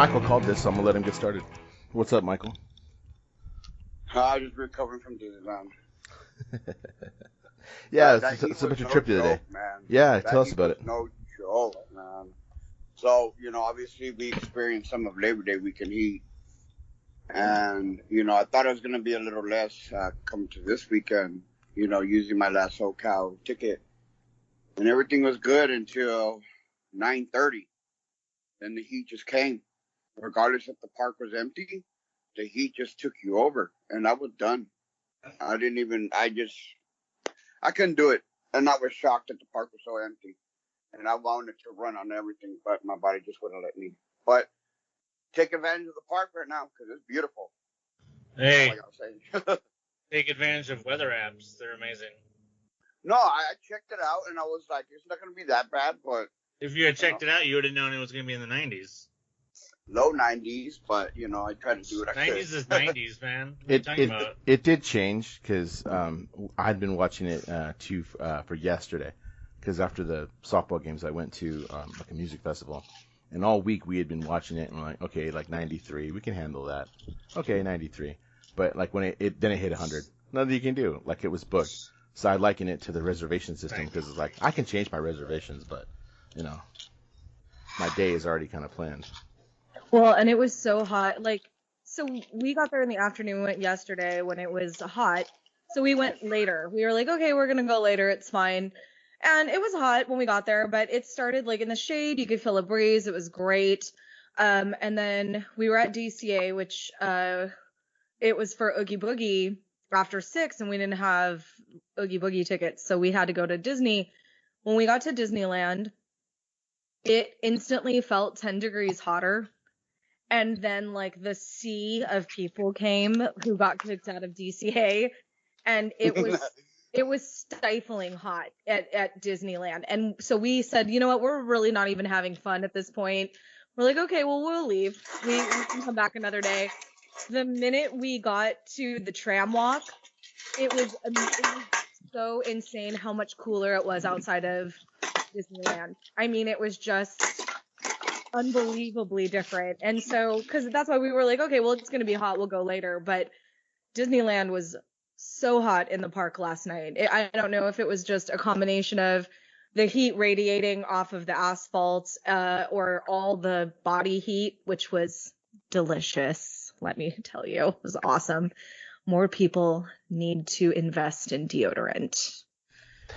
Michael called this, so I'm going to let him get started. What's up, Michael? I just recovering from Disneyland. Yeah, it's a bit of a trip the other day. Man. Yeah, that tell us about it. No joke, man. So, obviously we experienced some of Labor Day weekend heat. And, I thought it was going to be a little less coming to this weekend, using my last SoCal ticket. And everything was good until 9:30. Then the heat just came. Regardless if the park was empty, the heat just took you over. And I was done. I couldn't do it. And I was shocked that the park was so empty. And I wanted to run on everything, but my body just wouldn't let me. But take advantage of the park right now because it's beautiful. Hey, that's all I gotta say. Take advantage of weather apps. They're amazing. No, I checked it out, and I was like, it's not going to be that bad, but... If you had checked it out, you would have known it was going to be in the 90s. Low 90s, but, I tried to do what I could. 90s is 90s, man. What are you talking about? It did change, because I'd been watching it, too, for yesterday. Because after the softball games, I went to, a music festival. And all week, we had been watching it, and we're like, okay, 93, we can handle that. Okay, 93. But, when it hit 100. Nothing you can do. It was booked. So I liken it to the reservation system because it's I can change my reservations, but, my day is already kind of planned. Well, and it was so hot. So we got there in the afternoon, we went yesterday when it was hot. So we went later. We were like, okay, we're going to go later. It's fine. And it was hot when we got there, but it started in the shade. You could feel a breeze. It was great. And then we were at DCA, which it was for Oogie Boogie after 6, and we didn't have Oogie Boogie tickets, so we had to go to Disney. When we got to Disneyland, it instantly felt 10 degrees hotter, and then the sea of people came who got kicked out of DCA, and it was stifling hot at Disneyland. And so we said, you know what, we're really not even having fun at this point. We're like, okay, well, we'll leave. We can come back another day. The minute we got to the tram walk, it was so insane how much cooler it was outside of Disneyland. I mean, it was just unbelievably different. And so, because that's why we were like, okay, well, it's going to be hot. We'll go later. But Disneyland was so hot in the park last night. I don't know if it was just a combination of the heat radiating off of the asphalt or all the body heat, which was delicious. Let me tell you, it was awesome. More people need to invest in deodorant.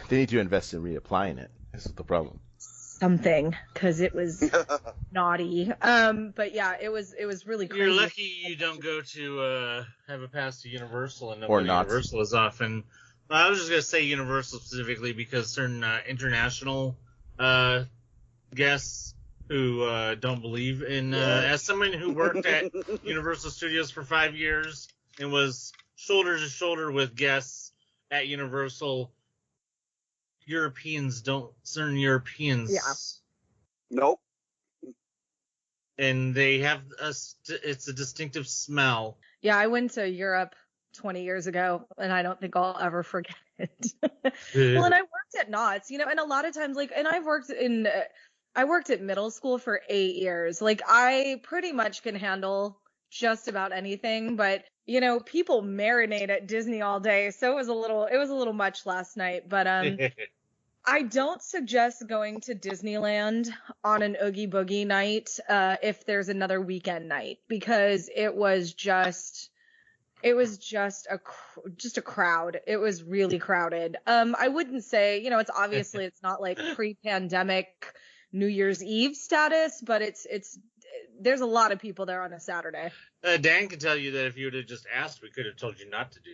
They need to invest in reapplying it. This is the problem. Something, because it was naughty. But yeah, it was really crazy. You're lucky you don't go to have a pass to Universal and know or what not. Universal is often. I was just gonna say Universal specifically because certain international guests who don't believe in, as someone who worked at Universal Studios for 5 years and was shoulder to shoulder with guests at Universal, certain Europeans. Yeah. Nope. And they have it's a distinctive smell. Yeah, I went to Europe 20 years ago, and I don't think I'll ever forget it. Well, and I worked at Knott's, and a lot of times, and I worked at middle school for 8 years. I pretty much can handle just about anything, but, people marinate at Disney all day, so it was a little much last night, but, I don't suggest going to Disneyland on an Oogie Boogie night, if there's another weekend night, because it was just a crowd. It was really crowded. I wouldn't say, it's obviously it's not pre-pandemic New Year's Eve status, but there's a lot of people there on a Saturday. Dan can tell you that if you would have just asked, we could have told you not to do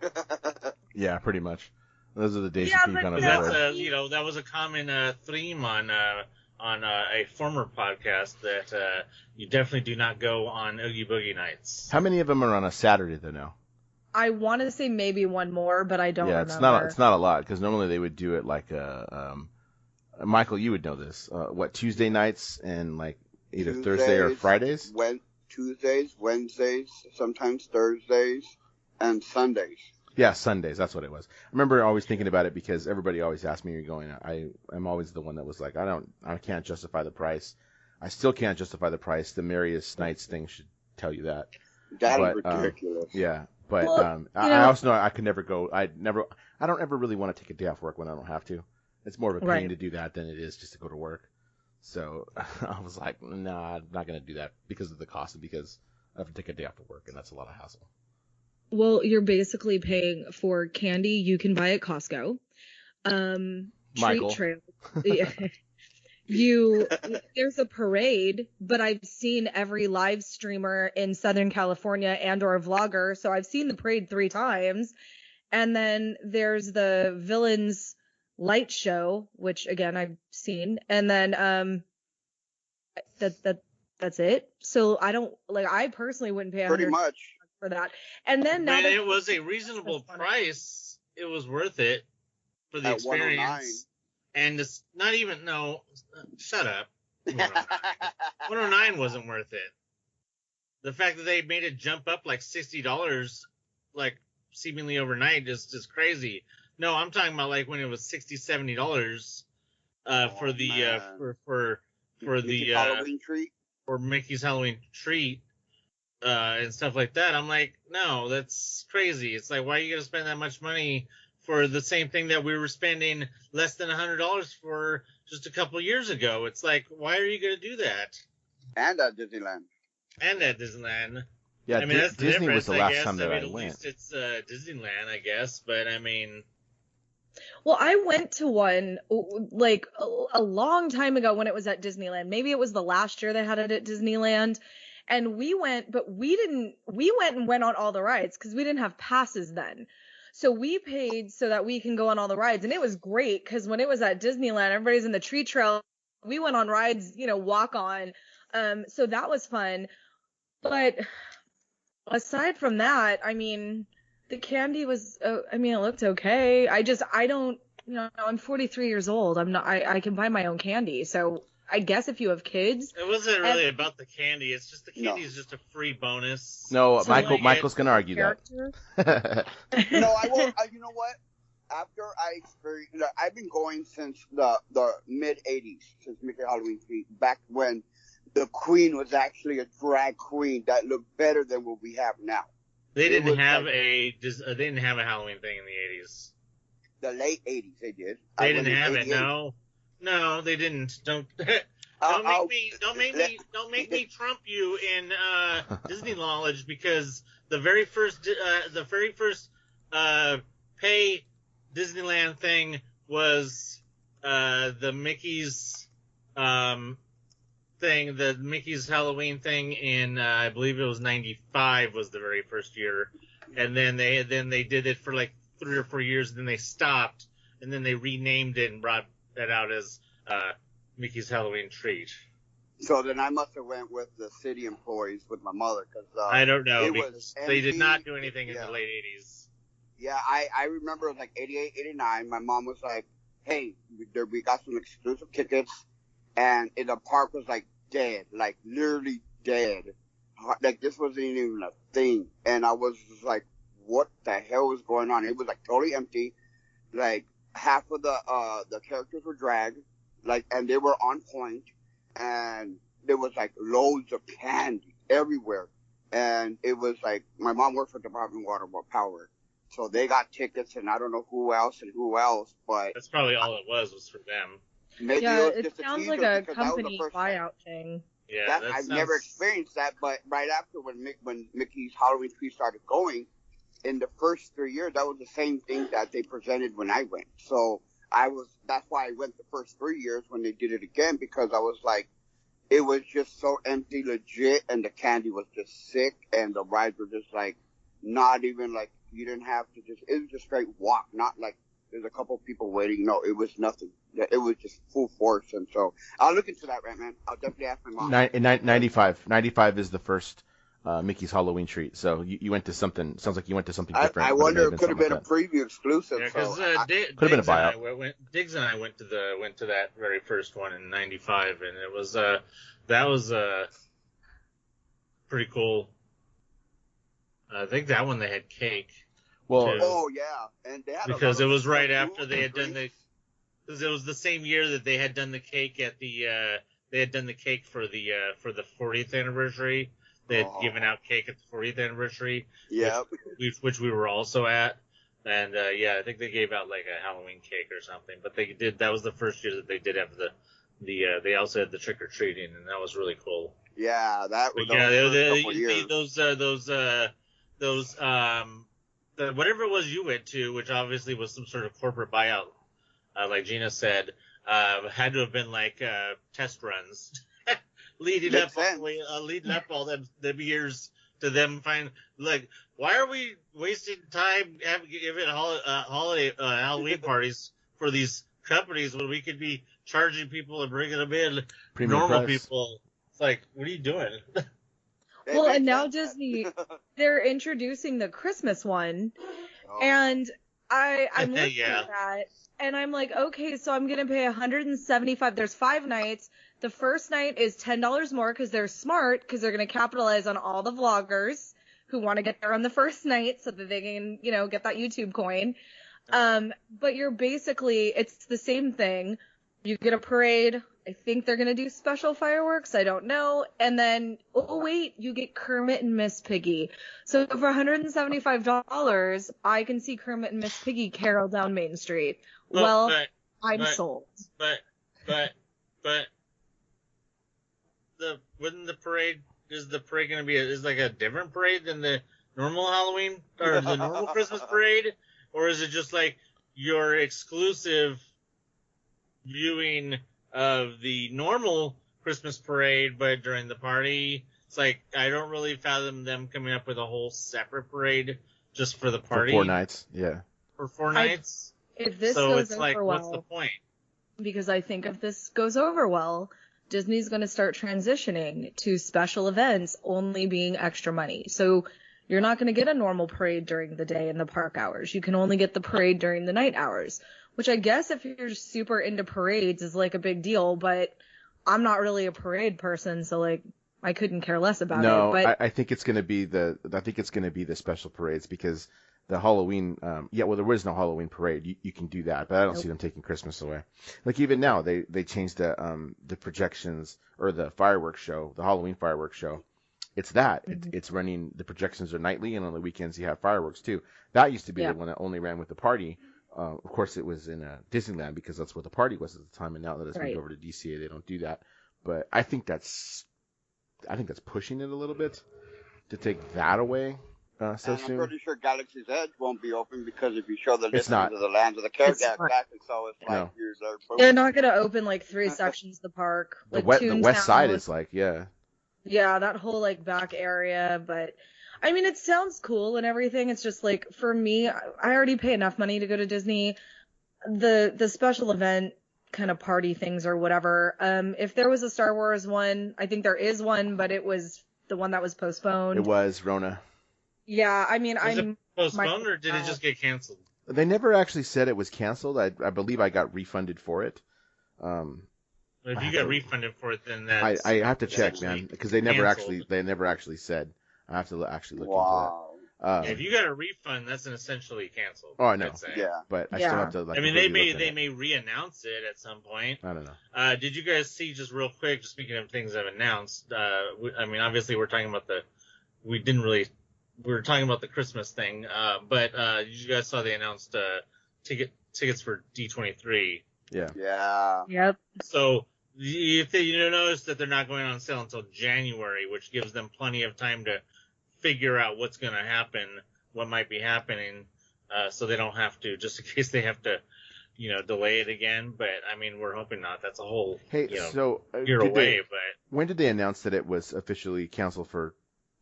that. Yeah, pretty much. Those are the days Yeah, you but can no, kind of That's that was a common theme on a former podcast that you definitely do not go on Oogie Boogie nights. How many of them are on a Saturday though now? I want to say maybe one more, but I don't remember. Yeah, it's not a lot because normally they would do it Michael, you would know this. Tuesday nights and either Tuesdays, Thursday or Fridays? Tuesdays, Wednesdays, sometimes Thursdays, and Sundays. Yeah, Sundays. That's what it was. I remember always thinking about it because everybody always asked me, "You're going?" I'm always the one that was like, I can't justify the price. I still can't justify the price. The Marius Knights thing should tell you that. That is But, ridiculous. Yeah, but Well, I also know I could never go. I don't ever really want to take a day off work when I don't have to. It's more of a pain Right. to do that than it is just to go to work. So I was like, nah, I'm not going to do that because of the cost and because I have to take a day off of work, and that's a lot of hassle. Well, you're basically paying for candy you can buy at Costco. Michael. Treat trail. There's a parade, but I've seen every live streamer in Southern California and or vlogger, so I've seen the parade 3 times. And then there's the Villains light show, which again I've seen, and then that's it. So I personally wouldn't pay Pretty $100 much. for that. And then now When that it was a reasonable price, it was worth it for the At 109. experience. And it's not even, no, shut up. 109 wasn't worth it. The fact that they made it jump up like $60, like seemingly overnight, is just crazy. No, I'm talking about like when it was $60, $70 for the man. for the Halloween treat. for Mickey's Halloween treat and stuff like that. I'm like, no, that's crazy. It's like, why are you gonna spend that much money for the same thing that we were spending less than $100 for just a couple years ago? It's like, why are you gonna do that? And at Disneyland. And at Disneyland. Yeah, I mean, that's the Disney was difference, the I last guess. time that I at went. least it's Disneyland, I guess. But I mean, Well, I went to one like a long time ago when it was at Disneyland. Maybe it was the last year they had it at Disneyland. And we went, but we went on all the rides because we didn't have passes then. So we paid so that we can go on all the rides. And it was great because when it was at Disneyland, everybody's in the tree trail. We went on rides, walk on. So that was fun. But aside from that, I mean, the candy was, it looked okay. I don't, I'm 43 years old. I can buy my own candy. So I guess if you have kids. it wasn't really about the candy. It's just the candy is just a free bonus. No, So Michael's going to argue character. that. No, I won't. You know what? After I experienced, I've been going since the mid '80s, since Mickey Halloween Treat, back when the Queen was actually a drag queen that looked better than what we have now. They didn't have like, they didn't have a Halloween thing in the 80s. The late '80s, they did. They didn't have it. No, they didn't. Don't make me trump you in Disney knowledge, because the very first pay Disneyland thing was the Mickey's thing, the Mickey's Halloween thing in I believe it was 95 was the very first year, and then they did it for like 3 or 4 years, and then they stopped, and then they renamed it and brought that out as Mickey's Halloween Treat. So then I must have went with the city employees with my mother, because I don't know, it because was they did empty. not do anything in the late 80s. Yeah, I remember it was like 88, 89. My mom was like, hey, we got some exclusive tickets, and the park was like dead, like literally dead. Like this wasn't even a thing. And I was just like, what the hell was going on? It was like totally empty. Like half of the characters were drag, like, and they were on point, and there was like loads of candy everywhere. And it was like, my mom worked for Department of Water Power. So they got tickets, and I don't know who else, but That's probably all it was for them. maybe Yeah, it was it just sounds teaser, like a because that was the company first time. buyout thing. Yeah, I've never experienced that, but right after when Mickey's Halloween Tree started going, in the first 3 years, that was the same thing that they presented when I went. So that's why I went the first 3 years when they did it again, because I was like, it was just so empty, legit, and the candy was just sick, and the rides were just like, not even like, you didn't have to it was just straight walk, not like there's a couple people waiting. No, it was nothing. It was just full force. And so I'll look into that, right, man. I'll definitely ask my mom. 95 is the first Mickey's Halloween Treat. So you went to something. Sounds like you went to something different. I wonder if it could have been a preview exclusive. Yeah, because so been a buyout. Diggs and I went to that very first one in '95, and it was that was pretty cool. I think that one they had cake. Well, too. Oh yeah, and they had Because it was right food after they had done drinks. because it was the same year that they had done the cake at the they had done the cake for the 40th anniversary. They had given out cake at the 40th anniversary, which we were also at. And I think they gave out like a Halloween cake or something. But that was the first year that they did have they also had the trick or treating, and that was really cool. Yeah, that was couple years. Those whatever it was you went to, which obviously was some sort of corporate buyout, like Gina said, had to have been like test runs leading up all them years to them find like, why are we wasting time giving holiday Halloween parties for these companies when we could be charging people and bringing them in normal people? It's like, what are you doing? Well, and now Disney, they're introducing the Christmas one, and I'm looking at that, and I'm like, okay, so I'm gonna pay $175. There's 5 nights. The first night is $10 more because they're smart, because they're gonna capitalize on all the vloggers who want to get there on the first night so that they can, get that YouTube coin. But you're basically, it's the same thing. You get a parade. I think they're going to do special fireworks. I don't know. And then, you get Kermit and Miss Piggy. So for $175, I can see Kermit and Miss Piggy carol down Main Street. I'm sold. But is the parade going to be is like a different parade than the normal Halloween or the normal Christmas parade? Or is it just like your exclusive viewing of the normal Christmas parade, but during the party? It's like, I don't really fathom them coming up with a whole separate parade just for the party. For 4 nights, yeah. For 4 nights? If this goes over well, what's the point? Because I think if this goes over well, Disney's going to start transitioning to special events only being extra money. So you're not going to get a normal parade during the day in the park hours. You can only get the parade during the night hours, which I guess if you're super into parades is like a big deal, but I'm not really a parade person, so like I couldn't care less about it. No, But I think it's going to be the special parades, because the Halloween, there is no Halloween parade. You can do that, but I don't see them taking Christmas away. Like even now, they changed the projections or the fireworks show, the Halloween fireworks show. It's that. It's running, the projections are nightly, and on the weekends you have fireworks too. That used to be the one that only ran with the party. Of course, it was in Disneyland because that's where the party was at the time, and now that it's moved over to DCA, they don't do that. But I think that's pushing it a little bit to take that away so soon. I'm pretty sure Galaxy's Edge won't be open because if you show the listeners of the Lands of the Cardass back, and so it's like years there. They're not going to open like 3 sections of the park. Like the west side is like, Yeah, that whole like back area, but I mean, it sounds cool and everything. It's just like, for me, I already pay enough money to go to Disney. The special event kind of party things or whatever. If there was a Star Wars one, I think there is one, but it was the one that was postponed. It was Rona. Yeah, I mean, was it postponed or did it just get canceled? They never actually said it was canceled. I believe I got refunded for it. If you got refunded for it, then that's I have to check, man, because they never actually said. I have to actually look into that. If you got a refund, that's essentially canceled. Oh, I know. Yeah, but I still have to. I mean, they may re-announce it at some point. I don't know. Did you guys see, just real quick, just speaking of things I've announced? I mean, obviously we're talking about we were talking about the Christmas thing, but you guys saw they announced tickets for D23. Yeah. Yeah. Yep. So you notice that they're not going on sale until January, which gives them plenty of time to figure out what's going to happen, what might be happening, so they don't have to, just in case they have to, delay it again. But I mean, we're hoping not. That's a whole year away. But when did they announce that it was officially canceled for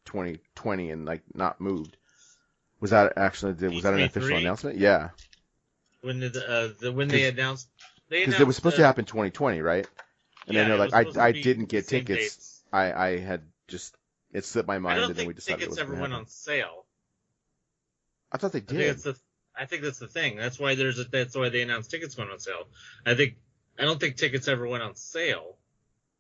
2020 and like not moved? Was that an official announcement? Yeah. When did they announced? Because it was supposed to happen 2020, right? And then they're like, I didn't get tickets. Dates. I had just, it slipped my mind, and then we decided it was tickets ever went on sale. I thought they did. I think that's the thing. That's why that's why they announced tickets going on sale. I don't think tickets ever went on sale.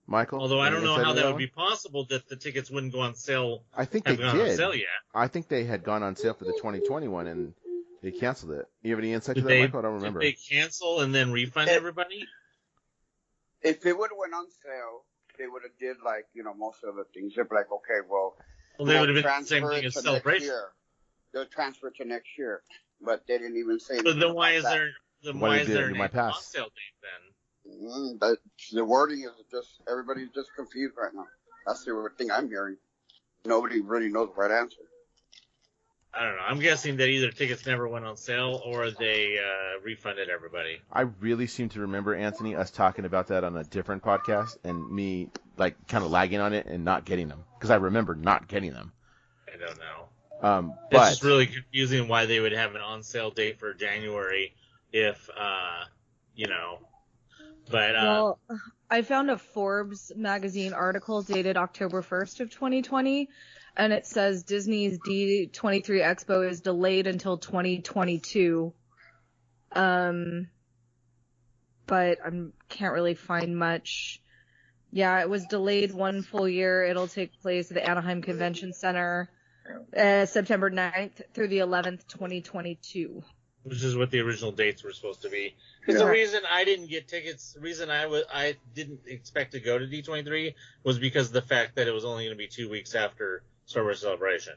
Michael? Although I don't know how that would be possible that the tickets wouldn't go on sale. I think they did. On sale yet. I think they had gone on sale for the 2021 and they canceled it. You have any insight to that, Michael? I don't remember. Did they cancel and then refund everybody? If it would have went on sale they would have did like, most of the things. They'd be like, okay, well, They would have been the transfer same thing it as to next Celebration. year. They'll transfer to next year. But they didn't even say So anything then why about is that. there My an pass. on sale date then? But the wording is just, everybody's just confused right now. That's the thing I'm hearing. Nobody really knows the right answer. I don't know. I'm guessing that either tickets never went on sale or they refunded everybody. I really seem to remember, Anthony, us talking about that on a different podcast and me like kind of lagging on it and not getting them because I remember not getting them. I don't know. But It's just really confusing why they would have an on sale date for January if, But Well, I found a Forbes magazine article dated October 1st of 2020, and it says Disney's D23 Expo is delayed until 2022. But I can't really find much. Yeah, it was delayed one full year. It'll take place at the Anaheim Convention Center, September 9th through the 11th, 2022. which is what the original dates were supposed to be. Because the reason I didn't get tickets, the reason I didn't expect to go to D23 was because of the fact that it was only going to be 2 weeks after Star Wars Celebration.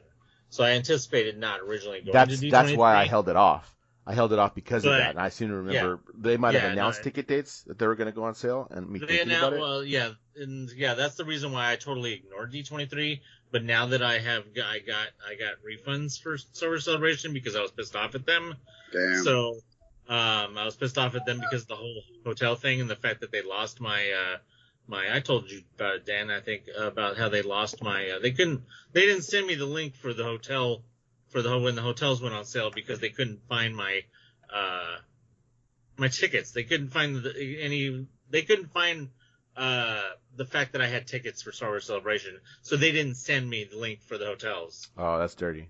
So I anticipated not originally going to D23. That's why I held it off. I held it off because of that, and I seem to remember they might have announced ticket dates that they were going to go on sale, and me thinking about it. Well, that's the reason why I totally ignored D23. But now that I got refunds for Star Wars Celebration because I was pissed off at them. Damn. So I was pissed off at them because of the whole hotel thing and the fact that they lost my I told you about it, Dan, I think, about how they lost my they didn't send me the link for the hotel when the hotels went on sale because they couldn't find my tickets. They couldn't find the fact that I had tickets for Star Wars Celebration, so they didn't send me the link for the hotels. Oh, that's dirty.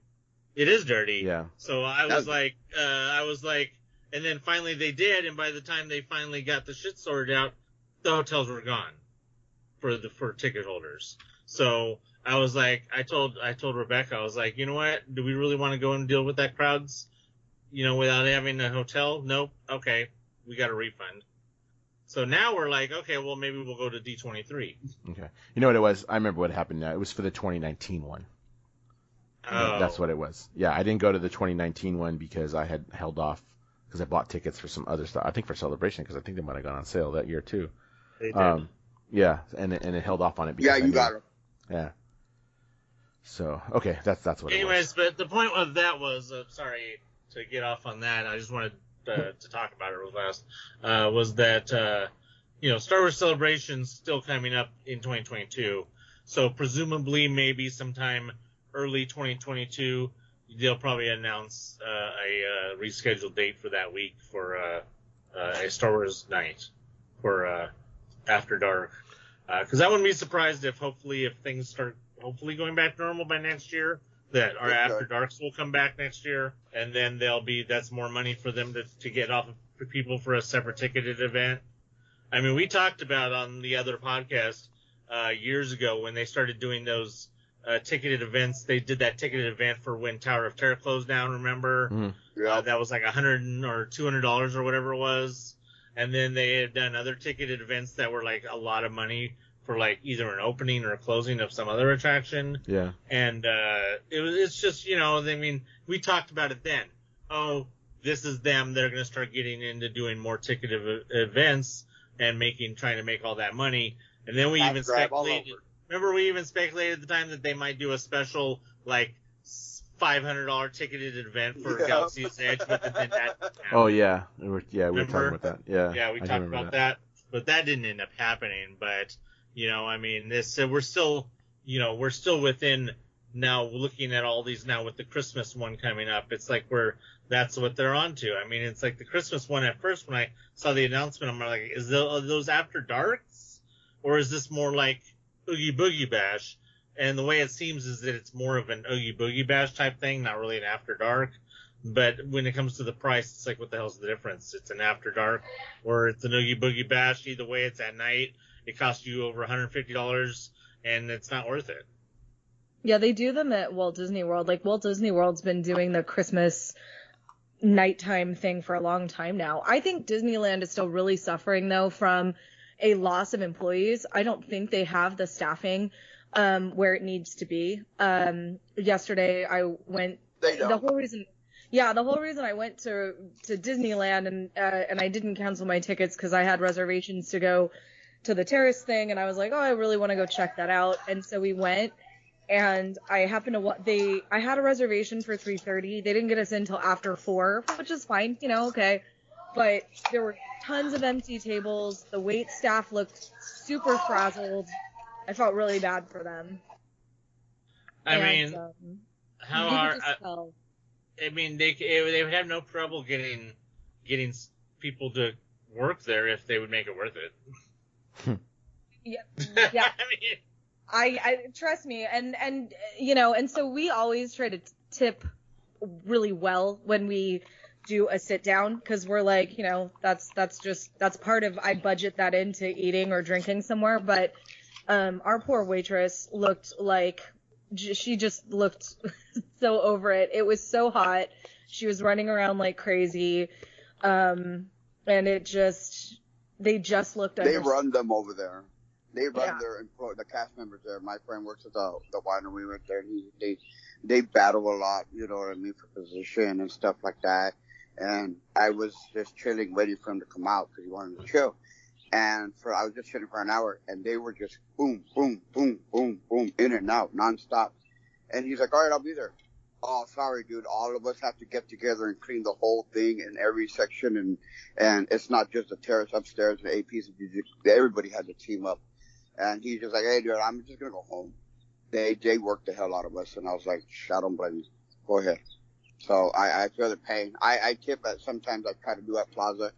It is dirty. Yeah. So I was like, and then finally they did, and by the time they finally got the shit sorted out, the hotels were gone for ticket holders. So I was like, I told Rebecca, I was like, you know what? Do we really want to go and deal with that crowds, without having a hotel? Nope. Okay, we got a refund. So now we're like, okay, well, maybe we'll go to D23. Okay. You know what it was? I remember what happened now. It was for the 2019 one. Oh. That's what it was. Yeah, I didn't go to the 2019 one because I had held off because I bought tickets for some other stuff. I think for Celebration because I think they might have gone on sale that year too. They did. Yeah, and it held off on it. Because you got it. Yeah. So, okay, that's what it was. Anyways, but the point of that was, sorry to get off on that, I just wanted to talk about it real fast, was that, Star Wars Celebration's still coming up in 2022, so presumably maybe sometime early 2022, they'll probably announce a rescheduled date for that week for a Star Wars night for After Dark. Because I wouldn't be surprised if things start hopefully going back to normal by next year, that our After Darks will come back next year, and then that's more money for them to get off of people for a separate ticketed event. I mean, we talked about on the other podcast years ago when they started doing those ticketed events. They did that ticketed event for when Tower of Terror closed down, remember? Mm-hmm. Yeah. That was like $100 or $200 or whatever it was. And then they had done other ticketed events that were like a lot of money for like either an opening or a closing of some other attraction. Yeah. And it's just, I mean, we talked about it then. Oh, this is them. They're going to start getting into doing more ticketed events and trying to make all that money. And then we even speculated. Remember, we even speculated at the time that they might do a special like $500 ticketed event for Galaxy's Edge, but then that didn't happen. Oh yeah, we were talking about that. Yeah. Yeah, we talked about that, but that didn't end up happening. But I mean, we're still within now. Looking at all these now with the Christmas one coming up, it's like that's what they're onto. I mean, it's like the Christmas one. At first, when I saw the announcement, I'm like, are those After Darks, or is this more like Oogie Boogie Bash? And the way it seems is that it's more of an Oogie Boogie Bash type thing, not really an After Dark. But when it comes to the price, it's like, what the hell's the difference? It's an After Dark or it's an Oogie Boogie Bash. Either way, it's at night. It costs you over $150, and it's not worth it. Yeah, they do them at Walt Disney World. Like, Walt Disney World's been doing the Christmas nighttime thing for a long time now. I think Disneyland is still really suffering, though, from a loss of employees. I don't think they have the staffing where it needs to be. Yesterday I went. They don't. The whole reason I went to Disneyland and I didn't cancel my tickets because I had reservations to go to the terrace thing, and I was like, oh, I really want to go check that out. And so we went, and I happened to I had a reservation for 3:30. They didn't get us in till after 4, which is fine, okay. But there were tons of empty tables. The wait staff looked super frazzled. I felt really bad for them. How you could just tell. I mean, they would have no trouble getting people to work there if they would make it worth it. Yeah. I mean, I trust me, and so we always try to tip really well when we do a sit down, because we're like, that's part of, I budget that into eating or drinking somewhere. But our poor waitress looked like she just looked so over it. It was so hot. She was running around like crazy, and they just looked. They run them over there. They run the cast members there. My friend works at the winery. We went there, and they battle a lot, you know what I mean, for position and stuff like that. And I was just chilling, waiting for him to come out because he wanted to chill. And I was just chilling for an hour, and they were just boom, boom, boom, boom, boom, in and out, nonstop. And he's like, all right, I'll be there. Oh, sorry, dude. All of us have to get together and clean the whole thing in every section. And it's not just the terrace upstairs, the APs. Everybody had to team up. And he's just like, hey, dude, I'm just going to go home. They worked the hell out of us. And I was like, I don't blame you. Go ahead. So I feel the pain. I tip at sometimes I try to do at Plaza.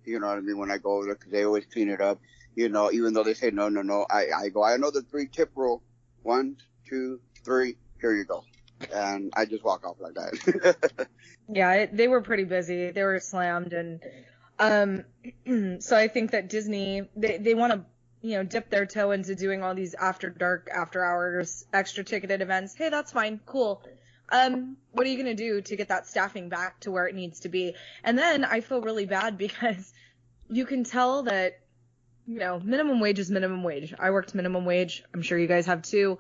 You know what I mean? When I go over there, because they always clean it up. You know, even though they say no. I go, I know the 3 tip rule. 1, 2, 3. Here you go. And I just walk off like that. Yeah, they were pretty busy. They were slammed. And so I think that Disney, they want to, dip their toe into doing all these after dark, after hours, extra ticketed events. Hey, that's fine. Cool. What are you going to do to get that staffing back to where it needs to be? And then I feel really bad because you can tell that, minimum wage is minimum wage. I worked minimum wage. I'm sure you guys have too.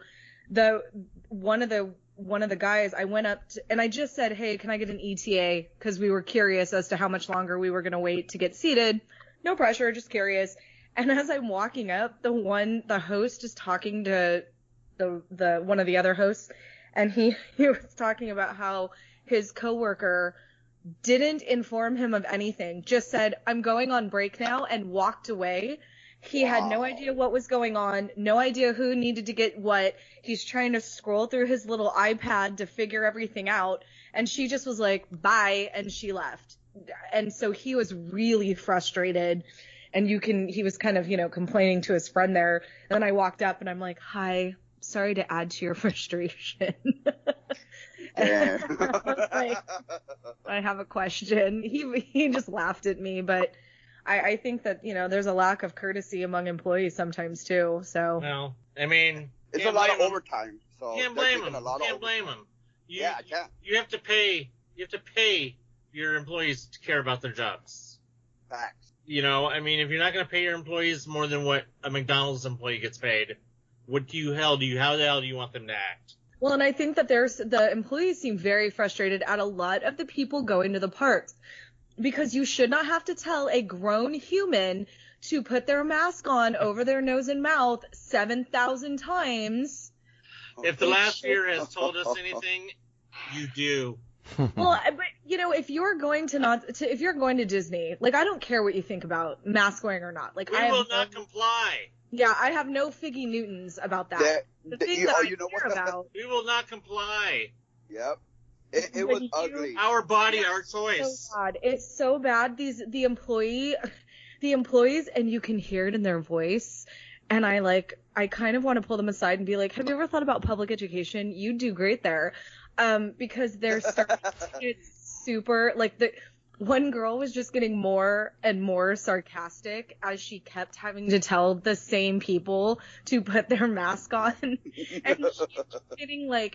One of the guys, I went up to, and I just said, hey, can I get an ETA? Because we were curious as to how much longer we were going to wait to get seated. No pressure, just curious. And as I'm walking up, the host is talking to the one of the other hosts, and he was talking about how his coworker didn't inform him of anything, just said, I'm going on break now, and walked away. He had no idea what was going on, no idea who needed to get what. He's trying to scroll through his little iPad to figure everything out, and she just was like, bye, and she left. And so he was really frustrated, and he was kind of, complaining to his friend there. And then I walked up, and I'm like, hi, sorry to add to your frustration. Yeah. I was like, I have a question. He just laughed at me, but I think that, there's a lack of courtesy among employees sometimes too. So. Well, I mean, it's a lot of overtime. So can't blame them. Can't blame them. I can't. You have to pay your employees to care about their jobs. Facts. I mean, if you're not going to pay your employees more than what a McDonald's employee gets paid, how the hell do you want them to act? Well, and I think that the employees seem very frustrated at a lot of the people going to the parks, because you should not have to tell a grown human to put their mask on over their nose and mouth 7,000 times. If the last year has told us anything, you do. Well, but if you're going to Disney, like, I don't care what you think about mask wearing or not. Like, we will not comply. Yeah, I have no figgy Newtons about that. The thing that I care about. We will not comply. Yep. It was ugly. Our body, our choice. So bad. It's so bad. The employees, and you can hear it in their voice. And I kind of want to pull them aside and be like, have you ever thought about public education? You do great there. Because they're starting to get super, like, one girl was just getting more and more sarcastic as she kept having to tell the same people to put their mask on. And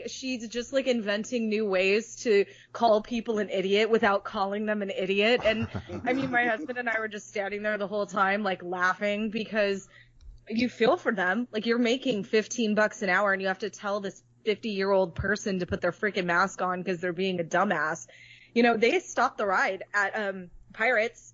she's just like inventing new ways to call people an idiot without calling them an idiot. And I mean, my husband and I were just standing there the whole time, like laughing, because you feel for them. Like, you're making $15 an hour and you have to tell this 50-year-old person to put their freaking mask on because they're being a dumbass. You know, they stopped the ride at Pirates.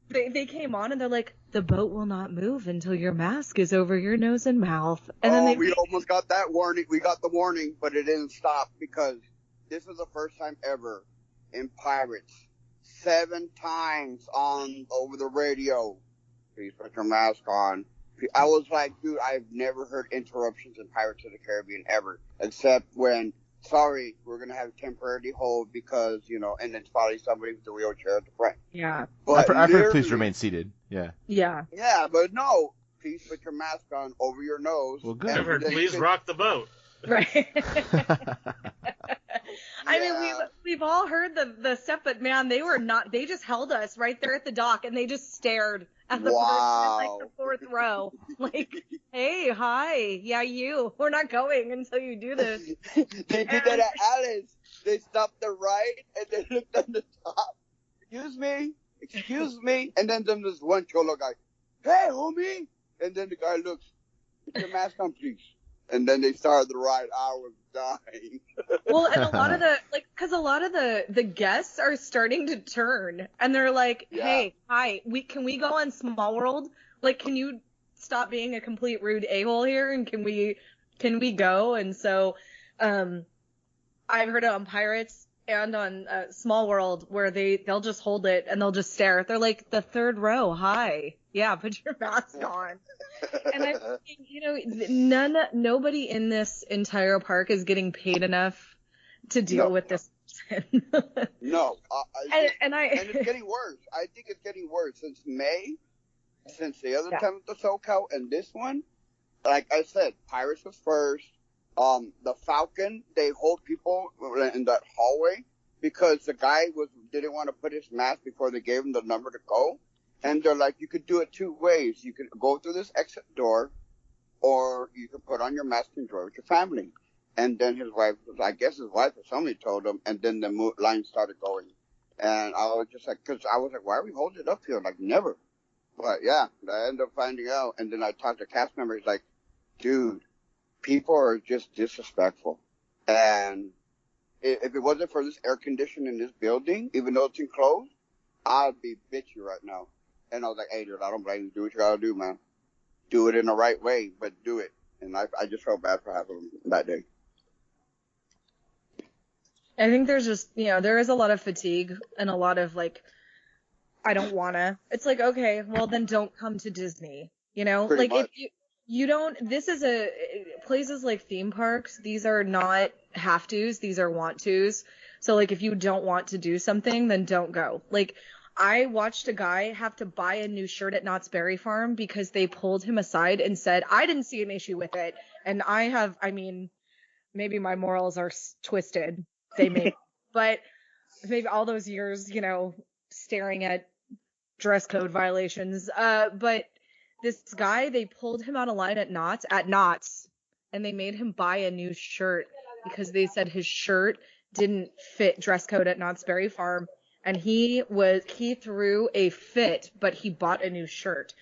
They came on and they're like, the boat will not move until your mask is over your nose and mouth. And then we almost got that warning. We got the warning, but it didn't stop because this was the first time ever in Pirates. 7 times over the radio. Please put your mask on. I was like, dude, I've never heard interruptions in Pirates of the Caribbean ever, except when, sorry, we're going to have temporary hold because, you know, and then probably somebody with a wheelchair at the front. Yeah. But I've heard please remain seated. Yeah. Yeah. Yeah, but no, please put your mask on over your nose. Well, good. I've heard please rock the boat. Right. I mean, we've all heard the stuff, but man, they just held us right there at the dock and they just stared at the the 4th row. Like, hey, hi, yeah, we're not going until you do this. They did that at Alice. They stopped the ride and they looked on the top. Excuse me. And then there's this one cholo guy. Hey, homie. And then the guy looks, put your mask on, please. And then they started the ride. I was dying. Well, and a lot of the guests are starting to turn, and they're like, "Hey, hi, can we go on Small World? Like, can you stop being a complete rude a-hole here, and can we go?" And so, I've heard it on Pirates and on Small World where they'll just hold it and they'll just stare. They're like, the 3rd row, hi, yeah, put your mask on. And I think, you know, nobody in this entire park is getting paid enough to deal with this person. No. And it's getting worse. I think it's getting worse since May, since the other time with the SoCal and this one. Like I said, Pirates was first. The Falcon, they hold people in that hallway because the guy didn't want to put his mask before they gave him the number to go. And they're like, you could do it 2 ways. You could go through this exit door, or you could put on your mask and enjoy with your family. And then his wife or somebody told him, and then the line started going. And I was just like, because I was like, why are we holding it up here? Like, never. But yeah, I ended up finding out. And then I talked to cast members like, dude, people are just disrespectful. And if it wasn't for this air conditioning in this building, even though it's enclosed, I'd be bitchy right now. And I was like, hey, dude, I don't blame you. Do what you gotta do, man. Do it in the right way, but do it. And I just felt bad for having them that day. I think there's just, you know, there is a lot of fatigue and a lot of, like, I don't wanna. It's like, okay, well, then don't come to Disney. You know? Pretty like, much. if you don't, this is places like theme parks, these are not have-tos, these are want-tos. So, like, if you don't want to do something, then don't go. Like, I watched a guy have to buy a new shirt at Knott's Berry Farm because they pulled him aside and said, I didn't see an issue with it. And maybe my morals are twisted. They may, but maybe all those years, you know, staring at dress code violations. But this guy, they pulled him out of line at Knott's, and they made him buy a new shirt because they said his shirt didn't fit dress code at Knott's Berry Farm. And he threw a fit, but he bought a new shirt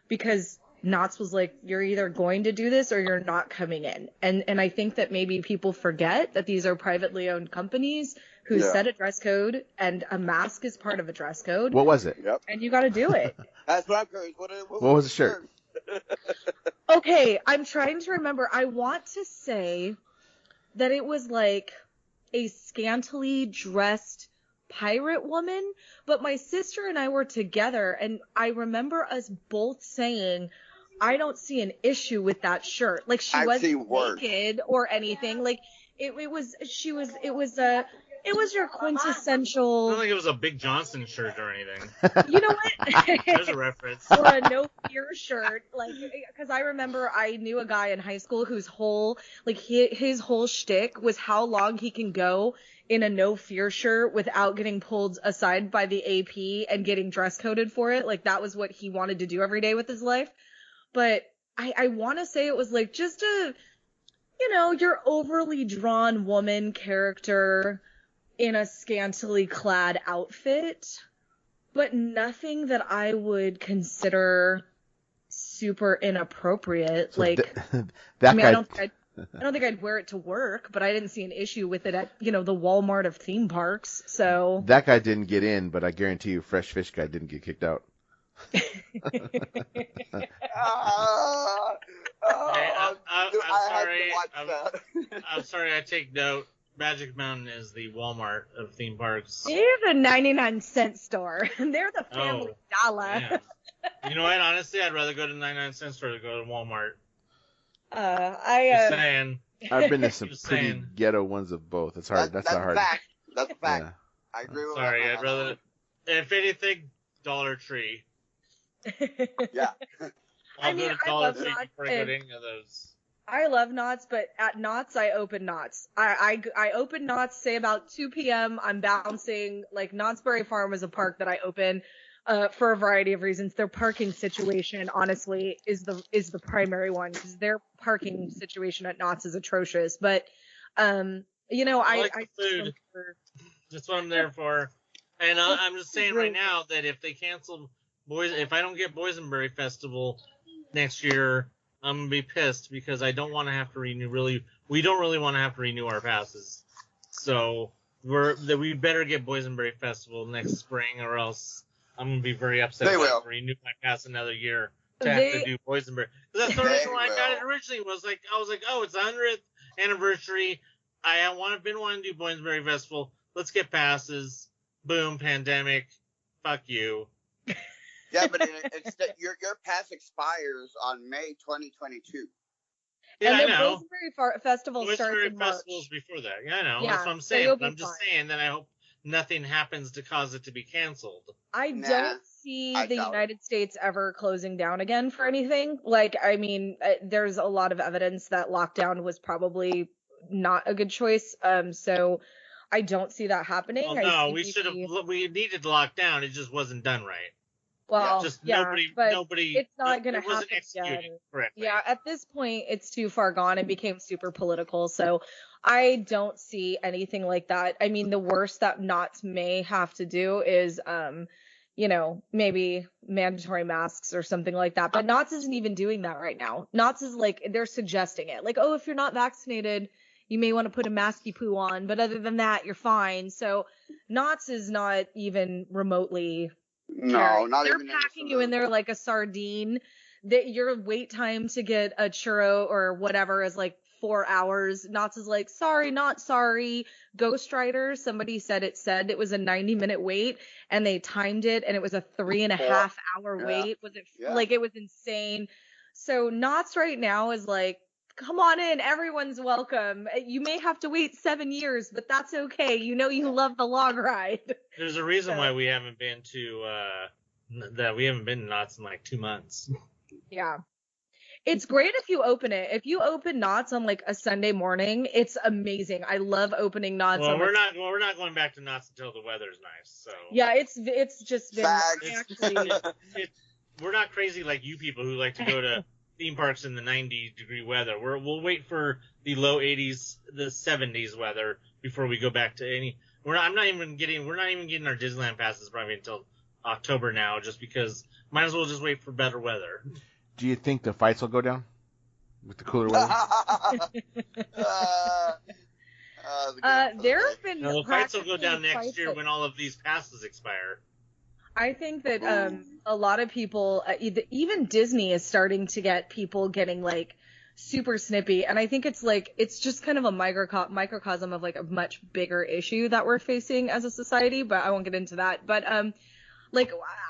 because Knott's was like, you're either going to do this or you're not coming in. And I think that maybe people forget that these are privately owned companies who set a dress code, and a mask is part of a dress code. What was it? Yep. And you got to do it. That's what I'm curious. What was the shirt? Okay, I'm trying to remember. I want to say that it was like a scantily dressed pirate woman, but my sister and I were together, and I remember us both saying, I don't see an issue with that shirt. Like, she wasn't naked or anything. Like, it was your quintessential. I don't think it was a Big Johnson shirt or anything. You know what? There's a reference. Or a no fear shirt, like, because I remember I knew a guy in high school whose whole, like, his whole shtick was how long he can go in a no fear shirt without getting pulled aside by the AP and getting dress coded for it. Like that was what he wanted to do every day with his life. But I want to say it was like just a, your overly drawn woman character in a scantily clad outfit, but nothing that I would consider super inappropriate. So like, that guy. I don't think I'd wear it to work, but I didn't see an issue with it at, the Walmart of theme parks. So that guy didn't get in, but I guarantee you, Fresh Fish guy didn't get kicked out. I'm sorry. I take note. Magic Mountain is the Walmart of theme parks. They're the 99-cent store. They're the family dollar. Man. You know what? Honestly, I'd rather go to 99-cent store than go to Walmart. Just saying. I've been to some pretty ghetto ones of both. It's hard. That's not hard. That's a fact. Yeah. I agree with that. Sorry, I'd rather, if anything, Dollar Tree. Yeah. I'll go to Dollar Tree before I go to any of those. I love Knott's, but at Knott's, I open Knott's. I open Knott's, say about 2 p.m. I'm bouncing. Like, Knott's Berry Farm is a park that I open for a variety of reasons. Their parking situation, honestly, is the primary one, because their parking situation at Knott's is atrocious. But, I like the food. That's what I'm there for. And I'm just saying right now that if they cancel if I don't get Boysenberry Festival next year, I'm going to be pissed, because I don't want to have to renew. We don't really want to have to renew our passes. So we better get Boysenberry Festival next spring, or else I'm going to be very upset if I have to renew my pass another year to have to do Boysenberry. That's the reason why I got it originally. I was like, oh, it's the 100th anniversary. I been wanting to do Boysenberry Festival. Let's get passes. Boom, pandemic. Fuck you. Yeah, but your pass expires on May 2022. Yeah, and I know. Boysenberry Festival starts in March. Festival's before that. Yeah, I know. Yeah, that's what I'm saying. But I'm just saying that I hope nothing happens to cause it to be canceled. I don't see the United States ever closing down again for anything. Like, I mean, there's a lot of evidence that lockdown was probably not a good choice. So I don't see that happening. Well, no, we needed to lock down. It just wasn't done right. Well, nobody. It's not going to happen again. Correctly. Yeah, at this point, it's too far gone and became super political. So I don't see anything like that. I mean, the worst that Knott's may have to do is, maybe mandatory masks or something like that. But Knott's isn't even doing that right now. Knott's is like, they're suggesting it. Like, oh, if you're not vaccinated, you may want to put a masky poo on. But other than that, you're fine. So Knott's is not even remotely... No, not they're even. They're packing you in there like a sardine. That your wait time to get a churro or whatever is like 4 hours. Knott's is like, sorry, not sorry. Ghost Rider, somebody said it was a 90-minute wait, and they timed it, and it was a 3.5 hour wait. Was it like, it was insane? So Knott's right now is like, come on in, everyone's welcome. You may have to wait 7 years, but that's okay. You love the log ride. There's a reason why we haven't been to Knott's in like 2 months. Yeah. It's great if you open it. If you open Knott's on like a Sunday morning, it's amazing. I love opening Knott's. Well, we're not going back to Knott's until the weather's nice. So yeah, it's just been we're not crazy like you people who like to go to theme parks in the 90-degree weather. We'll wait for the low 80s, the 70s weather before we go back to any. We're not even getting our Disneyland passes probably until October now, just because might as well just wait for better weather. Do you think the fights will go down with the cooler weather? There have been the fights will go down next year when all of these passes expire. I think that a lot of people, even Disney, is starting to get people getting like super snippy, and I think it's just kind of a microcosm of like a much bigger issue that we're facing as a society. But I won't get into that. But I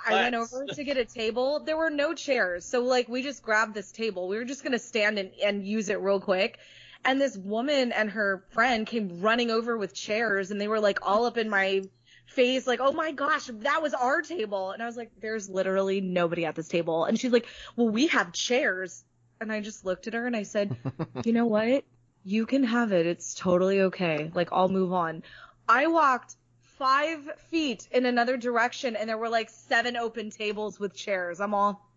went over to get a table. There were no chairs, so like we just grabbed this table. We were just gonna stand and use it real quick. And this woman and her friend came running over with chairs, and they were like all up in my face, like, oh my gosh, that was our table. And I was like, there's literally nobody at this table. And she's like, well, we have chairs. And I just looked at her and I said, you know what? You can have it. It's totally okay. Like, I'll move on. I walked 5 feet in another direction, and there were like 7 open tables with chairs. I'm all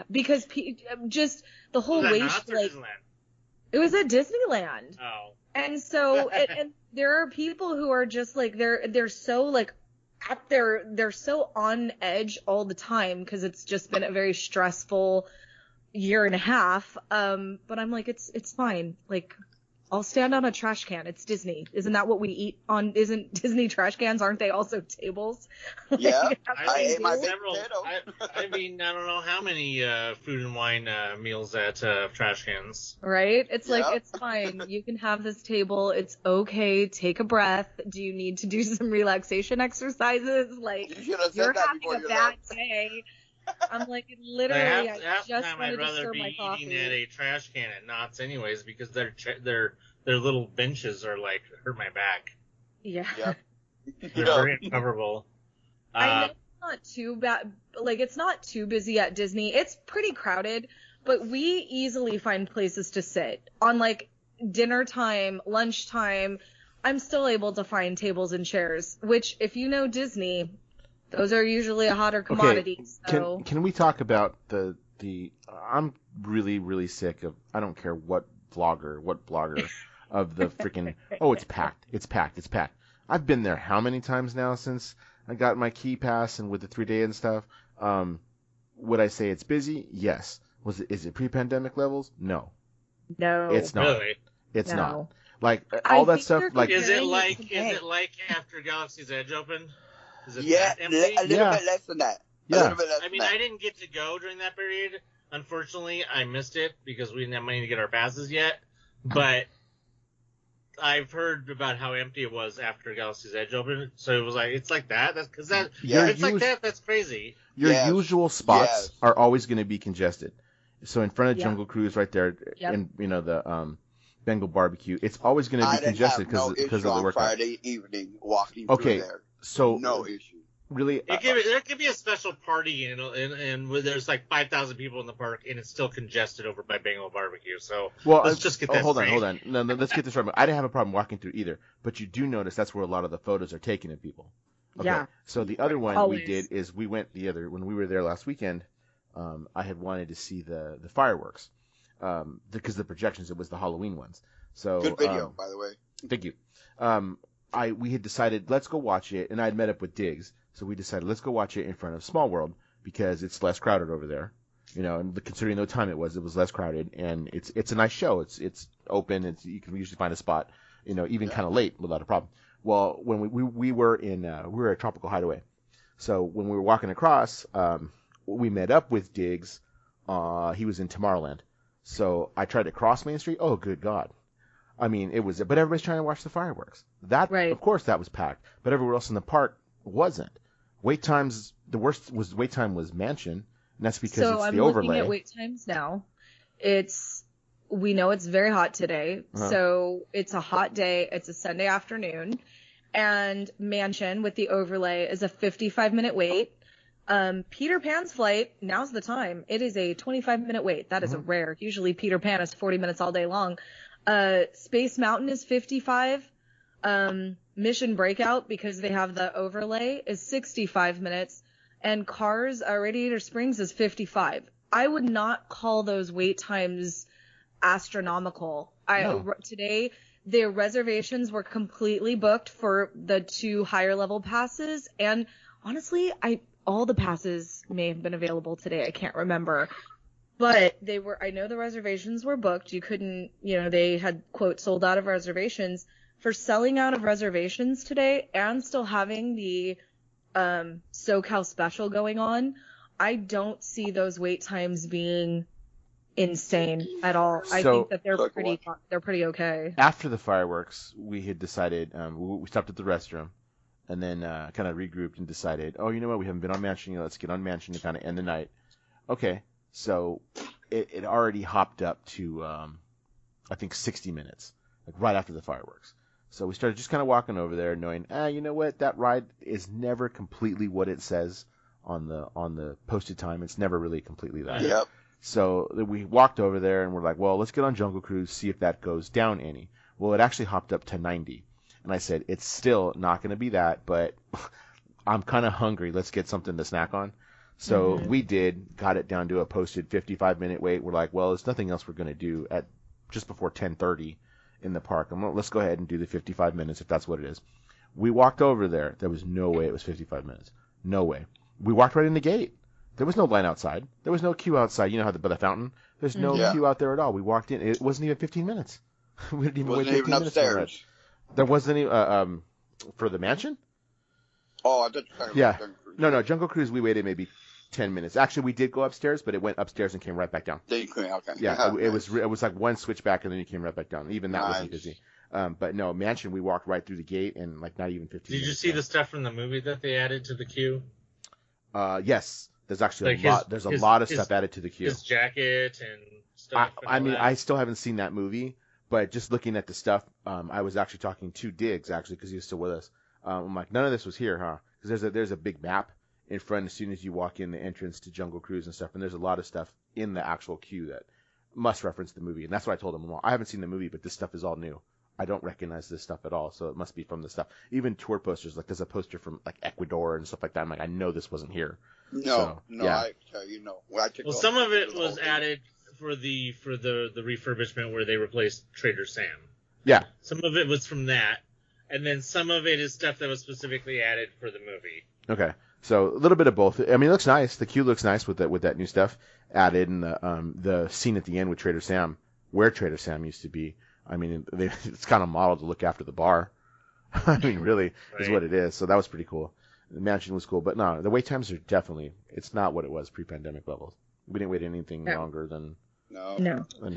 because just the whole Was that wait, Knott's or like Disneyland? it was at Disneyland. Oh. And so, and there are people who are just like they're so like they're so on edge all the time because it's just been a very stressful year and a half. But I'm like, it's fine. Like, I'll stand on a trash can. It's Disney. Isn't that what we eat on? Isn't Disney trash cans? Aren't they also tables? Yeah. Like, I ate my baked several. potato. I mean, I don't know how many food and wine meals at trash cans. right? It's like, Yeah. it's fine. You can have this table. It's okay. Take a breath. Do you need to do some relaxation exercises? Like, You should have you're said that having before a you bad left. day. I'm like, Like, literally, half I the just time wanted I'd to rather serve be my eating coffee. at a trash can at Knott's anyways because their little benches are like hurt my back. Yeah. Yeah. They're very uncomfortable. I know it's not too bad. Like, it's not too busy at Disney. It's pretty crowded, but we easily find places to sit. On, like, dinner time, lunchtime, I'm still able to find tables and chairs, which, if you know Disney, those are usually a hotter commodity. So, Can we talk about the I'm really, really sick of, I don't care what blogger of the freaking, oh, it's packed. I've been there how many times now since I got my key pass and with the 3-day and stuff? Would I say it's busy? Yes. Is it pre-pandemic levels? No. no. It's not. Really? It's No. not. Like I all that think stuff, they're like Is it comparing like after Galaxy's Edge opened? Is it Yeah, that a empty? little Yeah. bit less than that. Yeah. A little bit less I mean, than I that. didn't get to go during that period. Unfortunately, I missed it because we didn't have money to get our passes yet. But I've heard about how empty it was after Galaxy's Edge opened. So it was like, it's like that. That's because that. Yeah. It's like that. That's crazy. your Yes. usual spots Yes. are always going to be congested. So in front of Yeah. Jungle Cruise, right there, Yep. and the Bengal barbecue, it's always going to I be didn't congested have no because issue of the on workout. Friday evening walking Okay, through there. so No issue. really, There could be a special party and where there's like 5,000 people in the park and it's still congested over by Bengal barbecue. So well, let's just get that hold straight. on. No, let's get this right. I didn't have a problem walking through either, but you do notice that's where a lot of the photos are taken of people. Okay. Yeah. So the other one Always. we did is we went when we were there last weekend. I had wanted to see the fireworks because the projections, it was the Halloween ones. So Good video, by the way. thank you. We had decided let's go watch it, and I had met up with Diggs, so we decided let's go watch it in front of Small World because it's less crowded over there. You know, and considering the time it was less crowded, and it's a nice show. It's open. You can usually find a spot, you know, even kind of late without a problem. Well, when we were at Tropical Hideaway, so when we were walking across, we met up with Diggs. He was in Tomorrowland, so I tried to cross Main Street. Oh, good God! I mean, but everybody's trying to watch the fireworks. That, Right. of course, that was packed, but everywhere else in the park wasn't. The worst wait time was Mansion, and that's because So it's I'm the overlay. looking at wait times now. We know it's very hot today. Uh-huh. So it's a hot day. It's a Sunday afternoon. And Mansion with the overlay is a 55-minute wait. Peter Pan's flight, now's the time. It is a 25-minute wait. That is Mm-hmm. rare. Usually Peter Pan is 40 minutes all day long. Space Mountain is 55. Mission Breakout, because they have the overlay, is 65 minutes. And Cars, Radiator Springs is 55. I would not call those wait times astronomical. No. Today, their reservations were completely booked for the 2 higher level passes, and honestly, all the passes may have been available today. I can't remember. But I know the reservations were booked. You couldn't, they had, quote, sold out of reservations. For selling out of reservations today and still having the SoCal special going on, I don't see those wait times being insane at all. I So- think that they're Like pretty okay. After the fireworks, we had decided we stopped at the restroom, and then kind of regrouped and decided, oh, you know what, we haven't been on Mansion yet. Let's get on Mansion to kind of end the night. Okay, so it already hopped up to I think 60 minutes, like right after the fireworks. So we started just kind of walking over there, knowing, you know what, that ride is never completely what it says on the posted time. It's never really completely that. Yep. So we walked over there and we're like, well, let's get on Jungle Cruise, see if that goes down any. Well, it actually hopped up to 90. And I said, it's still not going to be that, but I'm kind of hungry. Let's get something to snack on. So we got it down to a posted 55-minute wait. We're like, well, there's nothing else we're going to do at just before 10:30 in the park. Let's go ahead and do the 55 minutes if that's what it is. We walked over there. There was no way it was 55 minutes. No way. We walked right in the gate. There was no line outside. There was no queue outside. You know how by the fountain? There's no queue out there at all. We walked in. It wasn't even 15 minutes. We didn't even wait 15 minutes for it. There wasn't any for the mansion? Oh, I thought you were talking yeah. about Jungle Cruise. No, Jungle Cruise, we waited maybe 10 minutes. Actually, we did go upstairs, but it went upstairs and came right back down. Then you came, okay. Yeah, it was like one switch back and then you came right back down. Even that wasn't busy. But no, mansion, we walked right through the gate and like not even 15 minutes. Did you see the stuff from the movie that they added to the queue? Yes. There's actually a lot. There's a lot of stuff added to the queue. His jacket and stuff. I mean, I still haven't seen that movie, but just looking at the stuff, I was actually talking to Diggs actually because he was still with us. I'm like, none of this was here, huh? Because there's a big map in front as soon as you walk in the entrance to Jungle Cruise and stuff, and there's a lot of stuff in the actual queue that must reference the movie, and that's what I told him. Well, I haven't seen the movie, but this stuff is all new. I don't recognize this stuff at all, so it must be from the stuff. Even tour posters, like there's a poster from like Ecuador and stuff like that. I'm like, I know this wasn't here. No, yeah. I tell you no. Well, some of it was added for the refurbishment where they replaced Trader Sam. Yeah. Some of it was from that, and then some of it is stuff that was specifically added for the movie. Okay. So a little bit of both. I mean, it looks nice. The queue looks nice with that new stuff added, and the scene at the end with Trader Sam, where Trader Sam used to be. I mean, it's kind of modeled to look after the bar. I mean, really is what it is. So that was pretty cool. The mansion was cool, but no, the wait times are definitely. It's not what it was pre-pandemic levels. We didn't wait anything longer than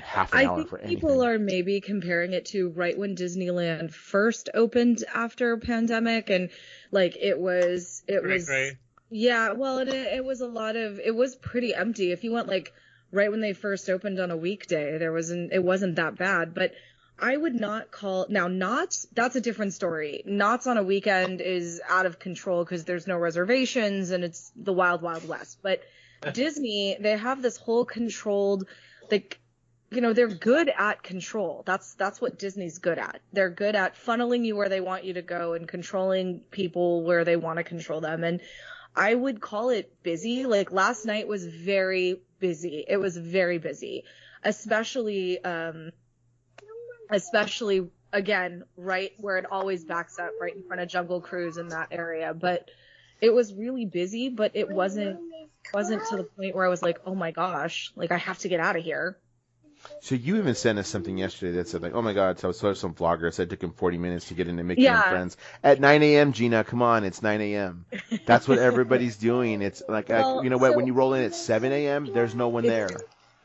half an hour for anything. People are maybe comparing it to right when Disneyland first opened after pandemic, and like it was. Right. Yeah, well, it was it was pretty empty. If you went like right when they first opened on a weekday, it wasn't that bad, but I would not call now Knott's. That's a different story. Knott's on a weekend is out of control because there's no reservations and it's the wild, wild west. But Disney, they have this whole controlled, like, they're good at control. That's what Disney's good at. They're good at funneling you where they want you to go and controlling people where they want to control them. And I would call it busy. Like last night was very busy. It was very busy, especially again, right where it always backs up, right in front of Jungle Cruise in that area. But it was really busy, but it wasn't to the point where I was like, oh my gosh, like I have to get out of here. So you even sent us something yesterday that said like, oh my God, so I saw some vlogger said it took him 40 minutes to get into Mickey and Friends at 9 a.m. Gina, come on, it's 9 a.m. That's what everybody's doing. It's like, when you roll in at 7 a.m., there's no one there.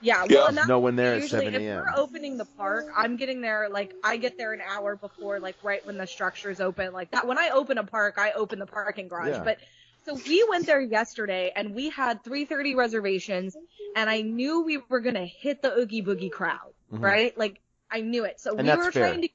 Yeah, well, and there's no one there at usually 7 a.m. If we're opening the park, I'm getting there, like, I get there an hour before, like, right when the structure's open. Like, that. When I open a park, I open the parking garage. Yeah. But, so we went there yesterday, and we had 3:30 reservations, and I knew we were going to hit the Oogie Boogie crowd, right? Like, I knew it. So we were trying to,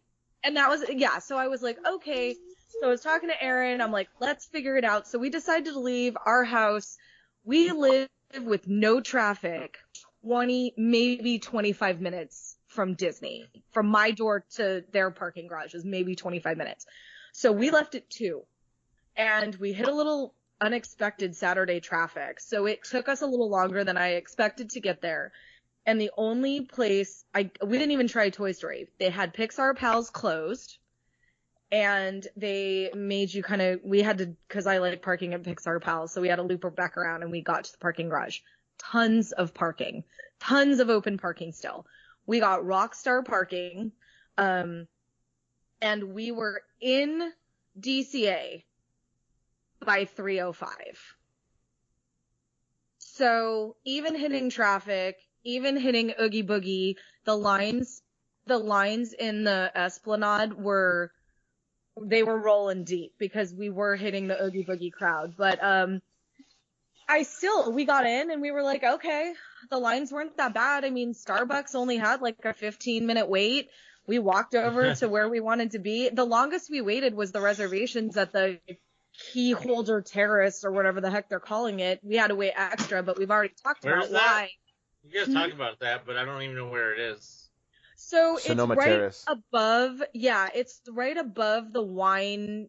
and that was, so I was like, okay. So I was talking to Aaron, I'm like, let's figure it out. So we decided to leave our house. We live with no traffic. 20, maybe 25 minutes from Disney. From my door to their parking garage is maybe 25 minutes. So we left at 2. And we hit a little unexpected Saturday traffic. So it took us a little longer than I expected to get there. And the only place, we didn't even try Toy Story. They had Pixar Pals closed. And they made you we had to, because I like parking at Pixar Pals. So we had to loop back around and we got to the parking garage. Tons of parking, tons of open parking still. We got Rockstar parking, and we were in DCA by 3:05. So even hitting traffic, even hitting Oogie Boogie, the lines in the Esplanade were rolling deep because we were hitting the Oogie Boogie crowd. But we got in and we were like, okay, the lines weren't that bad. I mean, Starbucks only had like a 15-minute wait. We walked over to where we wanted to be. The longest we waited was the reservations at the Keyholes Terrace or whatever the heck they're calling it. We had to wait extra, but we've already talked about why. You guys talk about that, but I don't even know where it is. So it's Sonoma right Terrace. above, it's right above the wine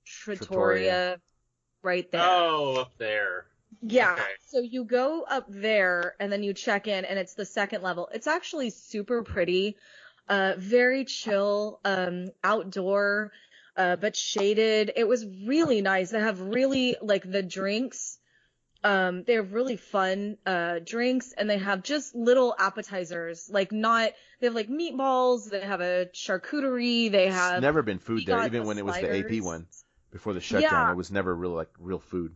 trattoria, right there. Oh, up there. Yeah. Okay. So you go up there and then you check in and it's the second level. It's actually super pretty, very chill, outdoor, but shaded. It was really nice. They have really like the drinks. They have really fun drinks, and they have just little appetizers. They have like meatballs. They have a charcuterie. They have. It's never been food we there, got even the when it was the AP sliders. one before the shutdown. Yeah. It was never real food.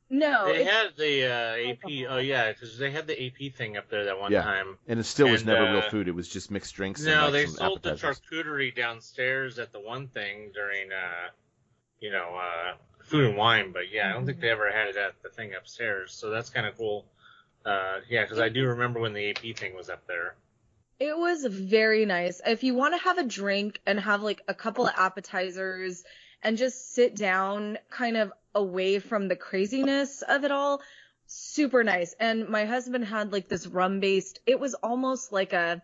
No, They it's had the AP. Oh yeah, because they had the AP thing up there that one Yeah. time. And it still was And, never real food. It was just mixed drinks. No, and like they some sold the appetizers. charcuterie downstairs at the one thing during, food and wine. But yeah, I don't think they ever had it at the thing upstairs. So that's kind of cool. Because I do remember when the AP thing was up there. It was very nice. If you want to have a drink and have like a couple of appetizers and just sit down kind of away from the craziness of it all, super nice. And my husband had like this rum-based, it was almost like a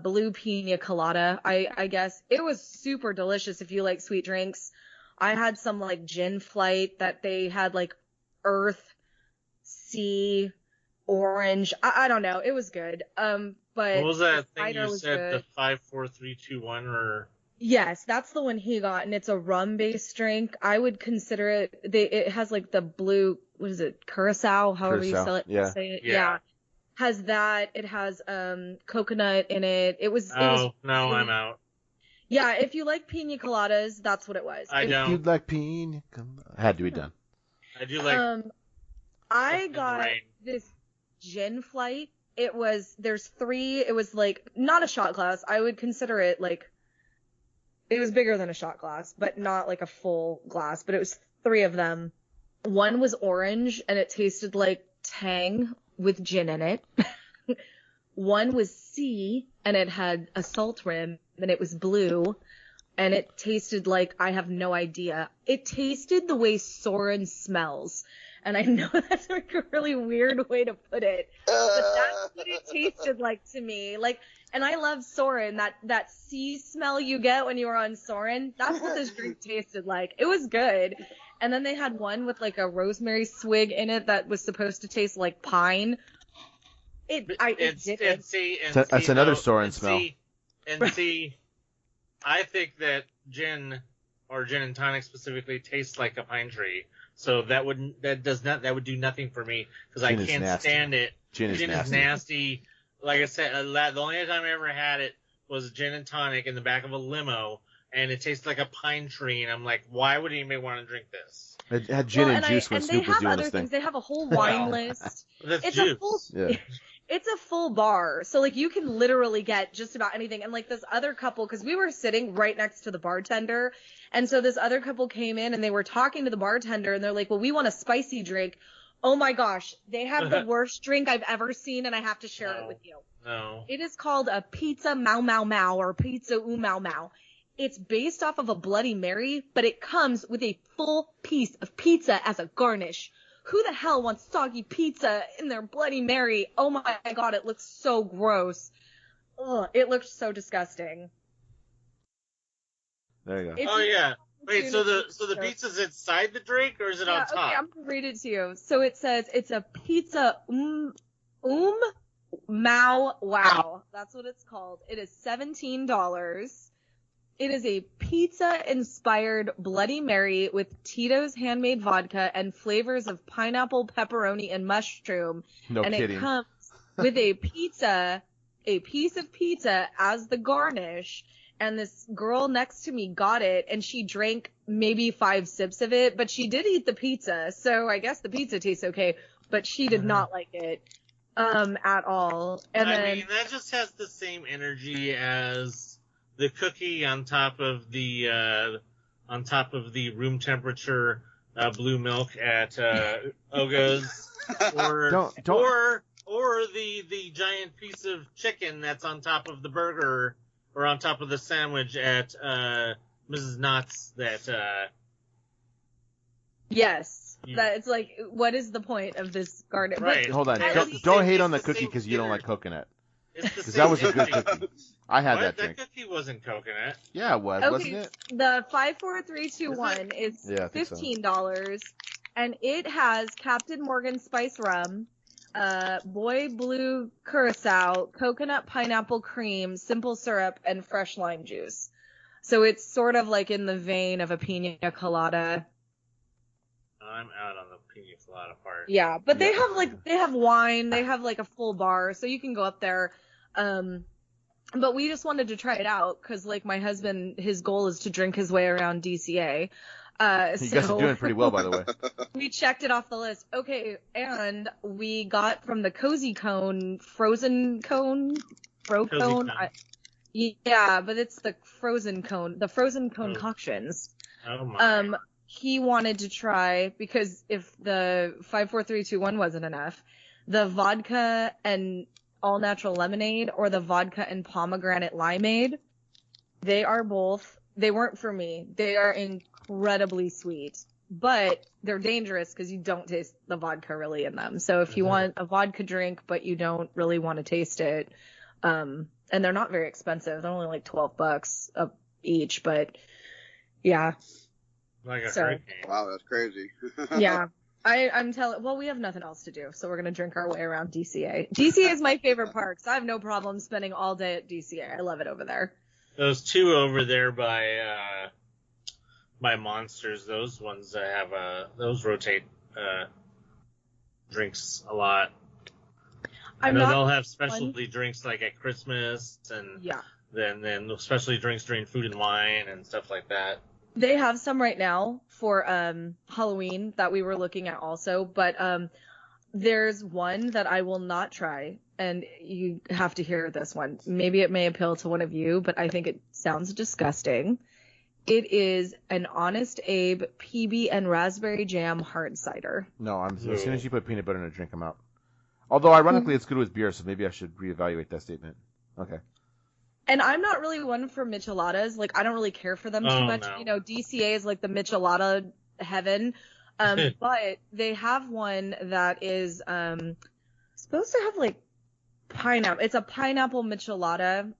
blue pina colada, I guess. It was super delicious if you like sweet drinks. I had some like gin flight that they had like earth, sea, orange. I don't know. It was good. But What was that the thing cider you was said? good. The 5, 4, 3, 2, 1, or Yes, that's the one he got, and it's a rum-based drink. I would consider it. It has like the blue, what is it, curacao? However you Curacao, say it. Yeah. Has that. It has coconut in it. It was. no, really- I'm out. Yeah, if you like pina coladas, that's what it was. I If- don't. You'd like pina colada. Had to be done. I do like. I Something in the got rain. this gin flight. There's 3. It was like not a shot glass. I would consider it like. It was bigger than a shot glass, but not like a full glass, but it was 3 of them. One was orange and it tasted like Tang with gin in it. One was sea and it had a salt rim and it was blue and it tasted like, I have no idea. It tasted the way Soren smells. And I know that's like a really weird way to put it, but that's what it tasted like to me. And I love Soren, that sea smell you get when you were on Soren. That's what this drink tasted like. It was good. And then they had one with like a rosemary swig in it that was supposed to taste like pine. It didn't. That's another Soren smell. I think that gin, or gin and tonic specifically, tastes like a pine tree. So that would do nothing for me because I Gin is can't nasty. stand it. Gin is Is nasty. nasty. Like I said, the only time I ever had it was gin and tonic in the back of a limo, and it tastes like a pine tree. And I'm like, why would anybody want to drink this? It had gin and juice when and Snoop they was have doing other this thing. things. They have a whole wine list. That's It's juice. a full. Yeah. It's a full bar, so like you can literally get just about anything. And like this other couple, because we were sitting right next to the bartender, and so this other couple came in and they were talking to the bartender, and they're like, "Well, we want a spicy drink." Oh my gosh, they have the worst drink I've ever seen, and I have to share it with you. No. It is called a pizza mau mau mau or pizza mau mau. It's based off of a Bloody Mary, but it comes with a full piece of pizza as a garnish. Who the hell wants soggy pizza in their Bloody Mary? Oh my god, it looks so gross. Ugh, it looks so disgusting. There you go. If Oh you- yeah. Wait, so the So- pizza's inside the drink or is it on Okay, top? I'm gonna read it to you. So it says it's a pizza mau wow. That's what it's called. It is $17. It is a pizza-inspired Bloody Mary with Tito's handmade vodka and flavors of pineapple, pepperoni, and mushroom. No and kidding. it comes with a piece of pizza as the garnish. And this girl next to me got it, and she drank maybe 5 sips of it, but she did eat the pizza, so I guess the pizza tastes okay, but she did not like it at all. And I mean, that just has the same energy as the cookie on top of the room temperature blue milk at Oga's, or the giant piece of chicken that's on top of the burger or on top of the sandwich at Mrs. Knott's. yes, Yeah. that it's what is the point of this garden? Right. Hold on. At least Don't hate it's on the the cookie same because you don't like flavor. coconut. It's the Because same that was a good thing. cookie. I had What? that That drink. cookie wasn't coconut. Yeah, it was, wasn't Okay, it? the 54321 is Yeah, I think so. $15, and it has Captain Morgan Spice Rum, Boy Blue Curacao, coconut pineapple cream, simple syrup, and fresh lime juice. So it's sort of like in the vein of a pina colada. I'm out on the pina colada part. Yeah, but they Yeah. have wine, they have like a full bar, so you can go up there. But we just wanted to try it out because, like, my husband, his goal is to drink his way around DCA. You guys are doing pretty well, by the way. We checked it off the list. Okay, and we got from the Cozy Cone frozen cone, Cozy cone. Cone. Yeah, but it's the frozen cone, the frozen concoctions. Oh my. He wanted to try, because if the 54321 wasn't enough, the vodka and all natural lemonade or the vodka and pomegranate limeade, they weren't for me. They are incredibly sweet, but they're dangerous because you don't taste the vodka really in them. So if you want a vodka drink, but you don't really want to taste it, and they're not very expensive. They're only like $12 each, but yeah. Like a So- hurricane. Wow, that's crazy. Yeah. Well, we have nothing else to do, so we're going to drink our way around DCA. DCA is my favorite park, so I have no problem spending all day at DCA. I love it over there. Those two over there by Monsters, those ones that have those rotate drinks a lot. I know they'll have specialty drinks like at Christmas, and Yeah. then specialty drinks during food and wine and stuff like that. They have some right now for Halloween that we were looking at also, but there's one that I will not try, and you have to hear this one. Maybe it may appeal to one of you, but I think it sounds disgusting. It is an Honest Abe PB and raspberry jam hard cider. No, as soon as you put peanut butter in a drink, I'm out. Although, ironically, it's good with beer, so maybe I should reevaluate that statement. Okay. And I'm not really one for micheladas. Like, I don't really care for them too much. No. You know, DCA is like the michelada heaven. But they have one that is supposed to have like pineapple. It's a pineapple michelada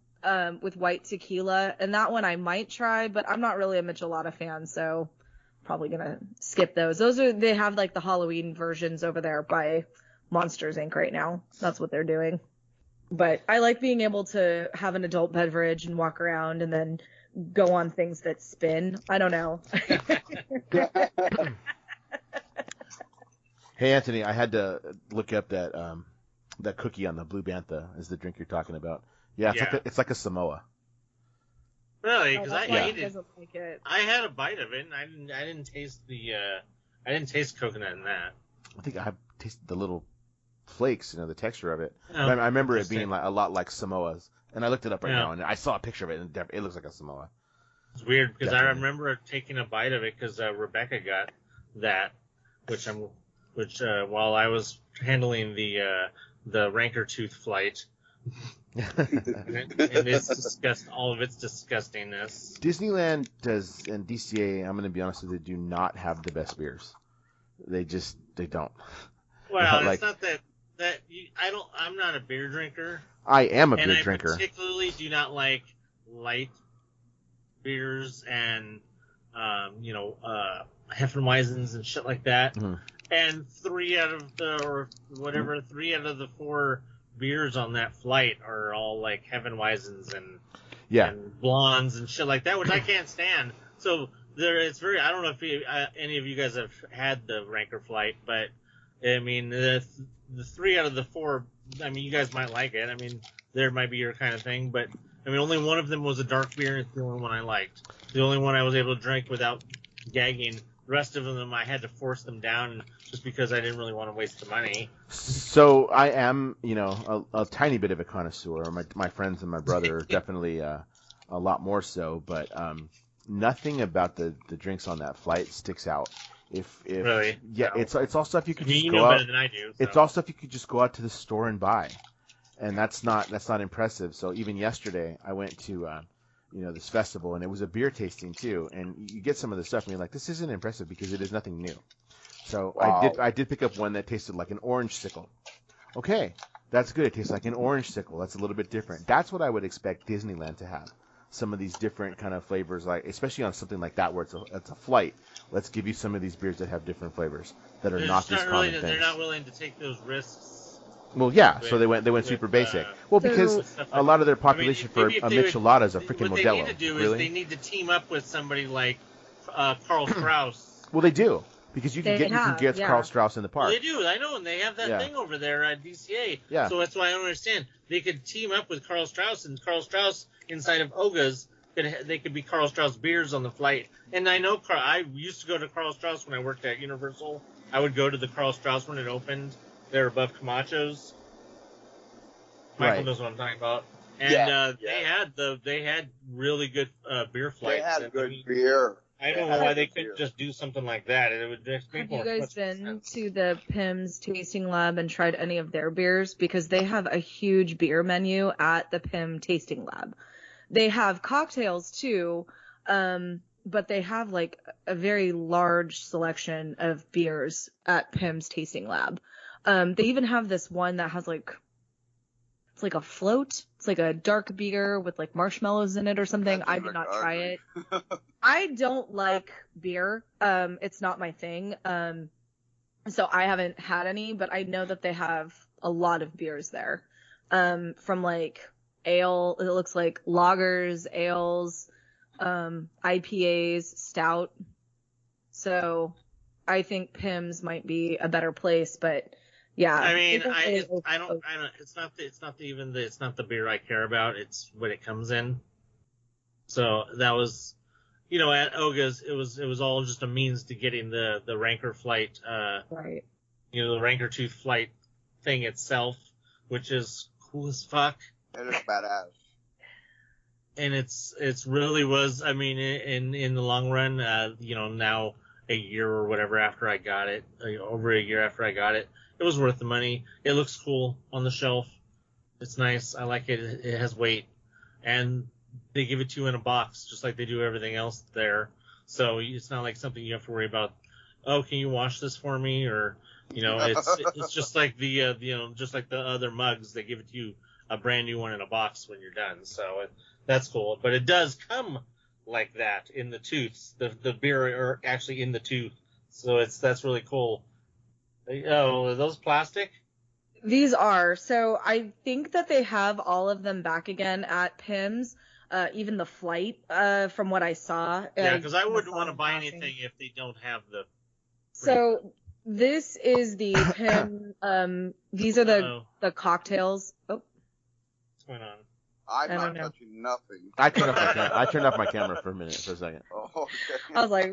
with white tequila, and that one I might try, but I'm not really a michelada fan, so probably gonna skip those. They have like the Halloween versions over there by Monsters Inc. right now. That's what they're doing. But I like being able to have an adult beverage and walk around and then go on things that spin. I don't know. Hey, Anthony, I had to look up that cookie on the Blue Bantha is the drink you're talking about. Yeah, it's like a Samoa. Really? Because I ate it. Doesn't like it. I had a bite of it, and I didn't taste I didn't taste coconut in that. I think I tasted the little flakes, the texture of it. Oh, But I remember it interesting. being like a lot like Samoas. And I looked it up right Yeah. now, and I saw a picture of it, and it looks like a Samoa. It's weird because I Definitely. remember taking a bite of it because Rebecca got that, which while I was handling the rancor tooth flight, and it's all of its disgustingness. Disneyland and DCA, I'm going to be honest with you, do not have the best beers. They don't. Well, Like- it's not that I'm not a beer drinker, I am a and beer I drinker. particularly do not like light beers and Hefeweizens and shit like that. Mhm. And 3 out of the 4 beers on that flight are all like Hefeweizens and Yeah. and blondes and shit like that, which I can't stand. So it's very. I don't know if any of you guys have had the Ranker flight, but I mean the 3 out of the 4. I mean, you guys might like it. I mean, there might be your kind of thing, but I mean, only one of them was a dark beer, and it's the only one I liked. The only one I was able to drink without gagging. The rest of them, I had to force them down just because I didn't really want to waste the money. So I am, a tiny bit of a connoisseur. My friends and my brother are definitely a lot more so, but nothing about the drinks on that flight sticks out. If Really? Yeah, No. it's all stuff you could just You go know out. better than I do. It's so. all stuff you could just go out to the store and buy, and that's not impressive. So even yesterday, I went to this festival, and it was a beer tasting too. And you get some of the stuff, and you're like, this isn't impressive because it is nothing new. So Wow. I did pick up one that tasted like an orange sickle. Okay, That's good. It tastes like an orange sickle. That's a little bit different. That's what I would expect Disneyland to have. Some of these different kind of flavors, like especially on something like that where it's a flight. Let's give you some of these beers that have different flavors that are not just common things. They're not willing to take those risks. Well, yeah, so they went super basic. Well, because a lot of their population for a michelada is a freaking Modelo. What they need to do is they need to team up with somebody like Carl Strauss. Well, they do. Because you can get Carl Strauss in the park. Well, they do, I know, and they have that thing over there at DCA. Yeah. So that's why I don't understand. They could team up with Carl Strauss, and Carl Strauss inside of Oga's, they could be Carl Strauss beers on the flight. And I know I used to go to Carl Strauss when I worked at Universal. I would go to the Carl Strauss when it opened. They're above Camacho's. Michael knows what I'm talking about. And they had really good beer flights. They had good beer. I don't know why they couldn't just do something like that. It would just make more sense. Have you guys been to the PIMS Tasting Lab and tried any of their beers? Because they have a huge beer menu at the PIM Tasting Lab. They have cocktails too, but they have like a very large selection of beers at PIMS Tasting Lab. They even have this one that has it's like a float. It's like a dark beer with like marshmallows in it or something. I did not try it. I don't like beer. It's not my thing. So I haven't had any, but I know that they have a lot of beers there. From like ale, it looks like lagers, ales, IPAs, stout. So I think PIMS might be a better place, but yeah. I mean, it's not the beer I care about. It's what it comes in. So that was, at Oga's, it was all just a means to getting the Ranker flight, right. The Ranker Tooth flight thing itself, which is cool as fuck. It is badass. And it's really was, I mean, in the long run, now a year or whatever after I got it, over a year after I got it, it was worth the money. It looks cool on the shelf. It's nice. I like it. It has weight. And they give it to you in a box, just like they do everything else there. So it's not like something you have to worry about. Oh, can you wash this for me? Or, it's just like just like the other mugs. They give it to you a brand new one in a box when you're done. So that's cool. But it does come like that in the tooths. The beer are actually in the tooth. So that's really cool. Oh, are those plastic? These are. So I think that they have all of them back again at PIMS, even the flight, from what I saw. Yeah, because I wouldn't want to buy anything if they don't have the... So this is the PIM, these are the cocktails. Oh. What's going on? I'm not touching nothing. I turned off my camera for a second. Oh, okay. I was like,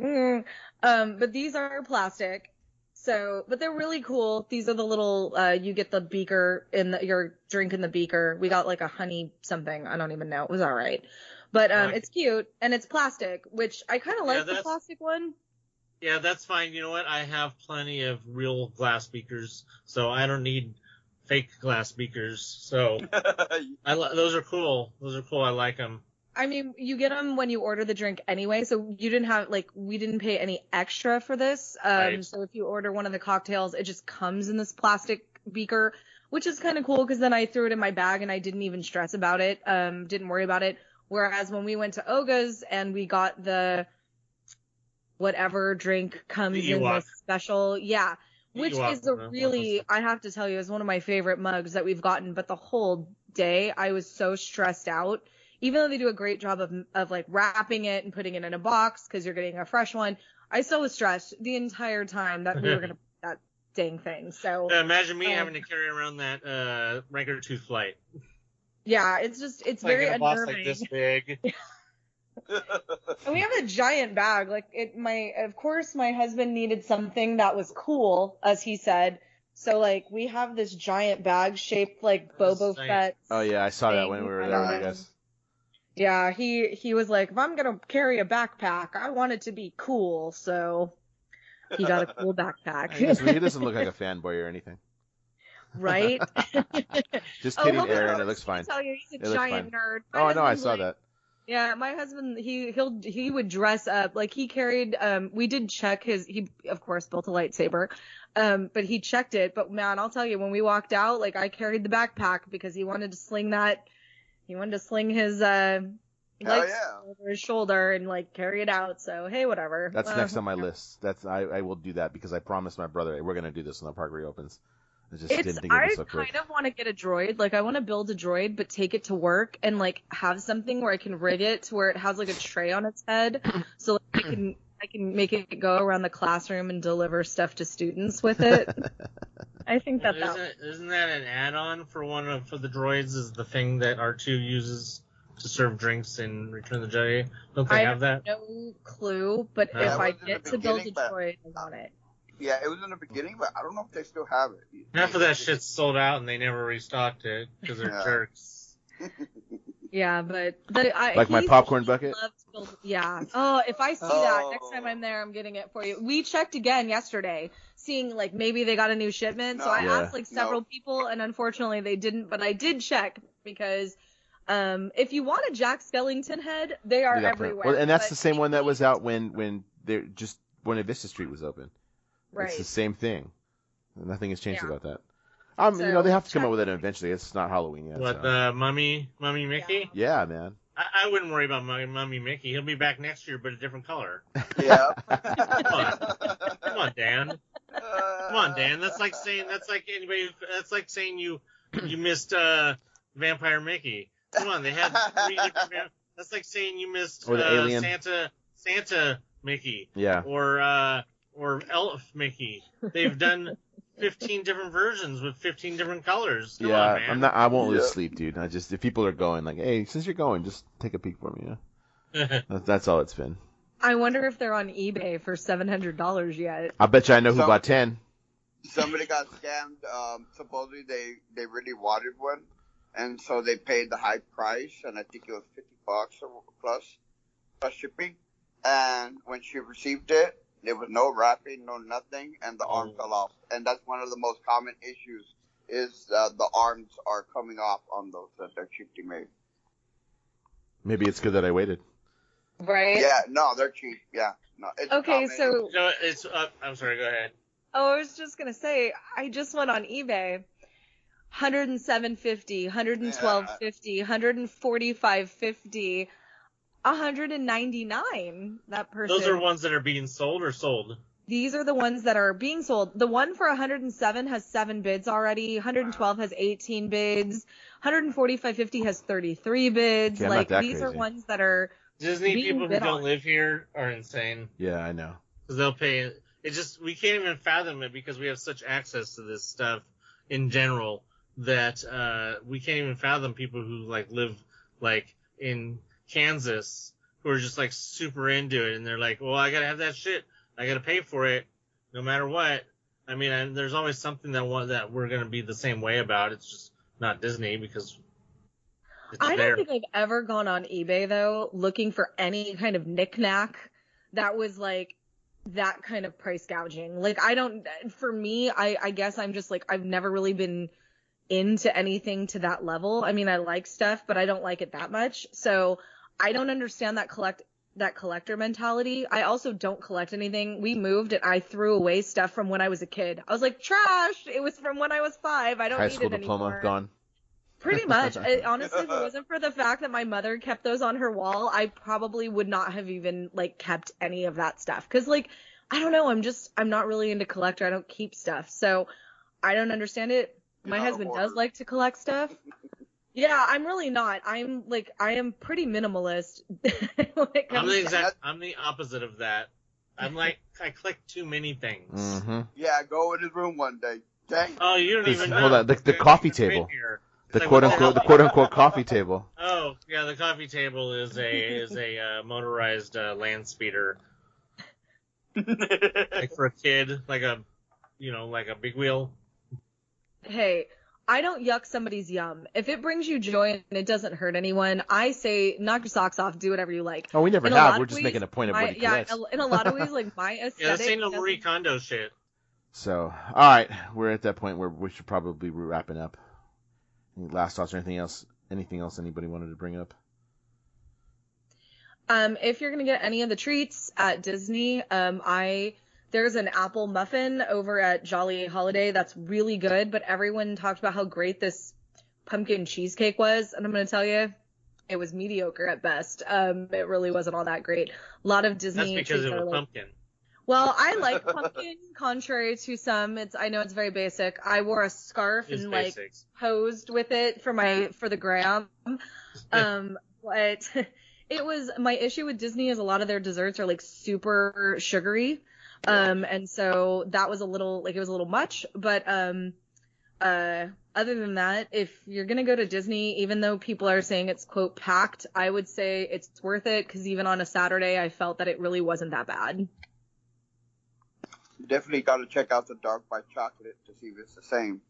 but these are plastic. So, but they're really cool. These are the little, you get the beaker your drink in the beaker. We got like a honey something. I don't even know. It was all right. But, it's cute and it's plastic, which I kind of like the plastic one. Yeah, that's fine. You know what? I have plenty of real glass beakers, so I don't need fake glass beakers. So those are cool. I like them. I mean, you get them when you order the drink anyway, so you didn't have, we didn't pay any extra for this. Right. So if you order one of the cocktails, it just comes in this plastic beaker, which is kind of cool because then I threw it in my bag and I didn't even stress about it, didn't worry about it. Whereas when we went to Oga's and we got the whatever drink comes in this special, which is a really, I have to tell you, is one of my favorite mugs that we've gotten, but the whole day I was so stressed out. Even though they do a great job of like wrapping it and putting it in a box because you're getting a fresh one, I still was stressed the entire time that we were gonna that dang thing. So imagine me having to carry around that Ranker Tooth flight. Yeah, it's very in a box like unnerving. This big. And we have a giant bag. Of course, my husband needed something that was cool, as he said. So we have this giant bag shaped like Boba Fett. Oh yeah, I saw that when we were there, I guess. Yeah, he was like, if I'm gonna carry a backpack, I want it to be cool, so he got a cool backpack. He doesn't look like a fanboy or anything. Right? Just kidding, Aaron. It looks fine. I tell you, he's a giant nerd. Oh, I know. I saw that. Yeah, my husband, he would dress up like he carried. We did check he of course built a lightsaber, but he checked it. But man, I'll tell you, when we walked out, like I carried the backpack because he wanted to sling that. He wanted to sling his lightsaber over his shoulder and like carry it out. So hey, whatever. That's next on my list. I will do that because I promised my brother, hey, we're gonna do this when the park reopens. I just didn't think it would be so quick. I kind of want to get a droid. Like, I want to build a droid, but take it to work and, like, have something where I can rig it to where it has, like, a tray on its head. So like, I can make it go around the classroom and deliver stuff to students with it. I think that isn't that an add-on for for the droids? Is the thing that R2 uses to serve drinks in Return of the Jedi? Don't they have that? I have no clue, but if I get to build a droid, I want it. Yeah, it was in the beginning, but I don't know if they still have it. Half of that shit's sold out, and they never restocked it because they're jerks. Yeah, but like my popcorn bucket. Yeah. Oh, if I see that next time I'm there, I'm getting it for you. We checked again yesterday, seeing like maybe they got a new shipment. So I asked like several people, and unfortunately they didn't. But I did check because if you want a Jack Skellington head, they are everywhere. Well, and that's the same one that was out when they're just when Vista Street was open. Right. It's the same thing. Nothing has changed about that. So, they have to come up with it eventually. It's not Halloween yet. What, the Mummy Mickey? Yeah, man. I wouldn't worry about Mummy Mickey. He'll be back next year, but a different color. Yeah. Come on, Dan. Come on, Dan. That's like saying you missed Vampire Mickey. Come on, they had 3 different. That's like saying you missed or the alien. Santa Mickey. Yeah. Or Elf Mickey. They've done 15 different versions with 15 different colors. Come on, man. I won't lose sleep, dude. If people are going, like, hey, since you're going, just take a peek for me. Yeah. That's all it's been. I wonder if they're on eBay for $700 yet. I bet you I know who bought 10. Somebody got scammed. Supposedly they really wanted one, and so they paid the high price, and I think it was $50 or plus shipping. And when she received it, there was no wrapping, no nothing, and the arm fell off. And that's one of the most common issues is the arms are coming off on those that they're cheaply made. Maybe it's good that I waited. Right? Yeah, no, they're cheap. Yeah. No, it's okay, so... No, it's I'm sorry, go ahead. Oh, I was just going to say, I just went on eBay. $107.50, $112.50, $145.50, $199. That person. Those are ones that are being sold or sold? These are the ones that are being sold. The one for 107 has 7 bids already. 112 has 18 bids. 145.50 has 33 bids. Okay, like these crazy. are ones that are Disney people who don't live here are insane. Yeah, I know. Because they'll pay. We can't even fathom it because we have such access to this stuff in general that we can't even fathom people who live in Kansas who are just super into it, and they're like, well, I gotta have that shit. I gotta pay for it, no matter what. I mean, there's always something that we're gonna be the same way about. It's just not Disney because I don't think I've ever gone on eBay though looking for any kind of knickknack that was that kind of price gouging. For me, I guess I'm just I've never really been into anything to that level. I mean, I like stuff, but I don't like it that much. So I don't understand that collector mentality. I also don't collect anything. We moved and I threw away stuff from when I was a kid. I was like, trash. It was from when I was 5. I don't need it anymore. High school diploma gone. Pretty much. Honestly, if it wasn't for the fact that my mother kept those on her wall, I probably would not have even kept any of that stuff. Cause I don't know. I'm not really into collector. I don't keep stuff. So I don't understand it. My husband does like to collect stuff. Yeah, I'm really not. I am pretty minimalist. I'm the opposite of that. I collect too many things. Mm-hmm. Yeah, go in his room one day. Dang. Oh, you don't even know. Hold on, the coffee table. The quote unquote coffee table. Oh, yeah, the coffee table is a motorized land speeder. For a kid, like a big wheel. Hey, I don't yuck somebody's yum. If it brings you joy and it doesn't hurt anyone, I say knock your socks off, do whatever you like. Oh, we never have. We're just making a point of what he collects. Yeah, in a lot of ways, my aesthetic. Yeah, this ain't no Marie Kondo shit. So, all right, we're at that point where we should probably be wrapping up. Any last thoughts or anything else? Anything else anybody wanted to bring up? If you're gonna get any of the treats at Disney, there's an apple muffin over at Jolly Holiday that's really good, but everyone talked about how great this pumpkin cheesecake was, and I'm gonna tell you, it was mediocre at best. It really wasn't all that great. A lot of Disney That's because treats it are was like, pumpkin. well, I like pumpkin, contrary to some. I know it's very basic. I wore a scarf It's and basics. posed with it for the gram. But it was my issue with Disney is a lot of their desserts are like super sugary. And so that was a little it was a little much, but other than that, if you're going to go to Disney, even though people are saying it's quote packed, I would say it's worth it because even on a Saturday, I felt that it really wasn't that bad. Definitely got to check out the Dark by Chocolate to see if it's the same.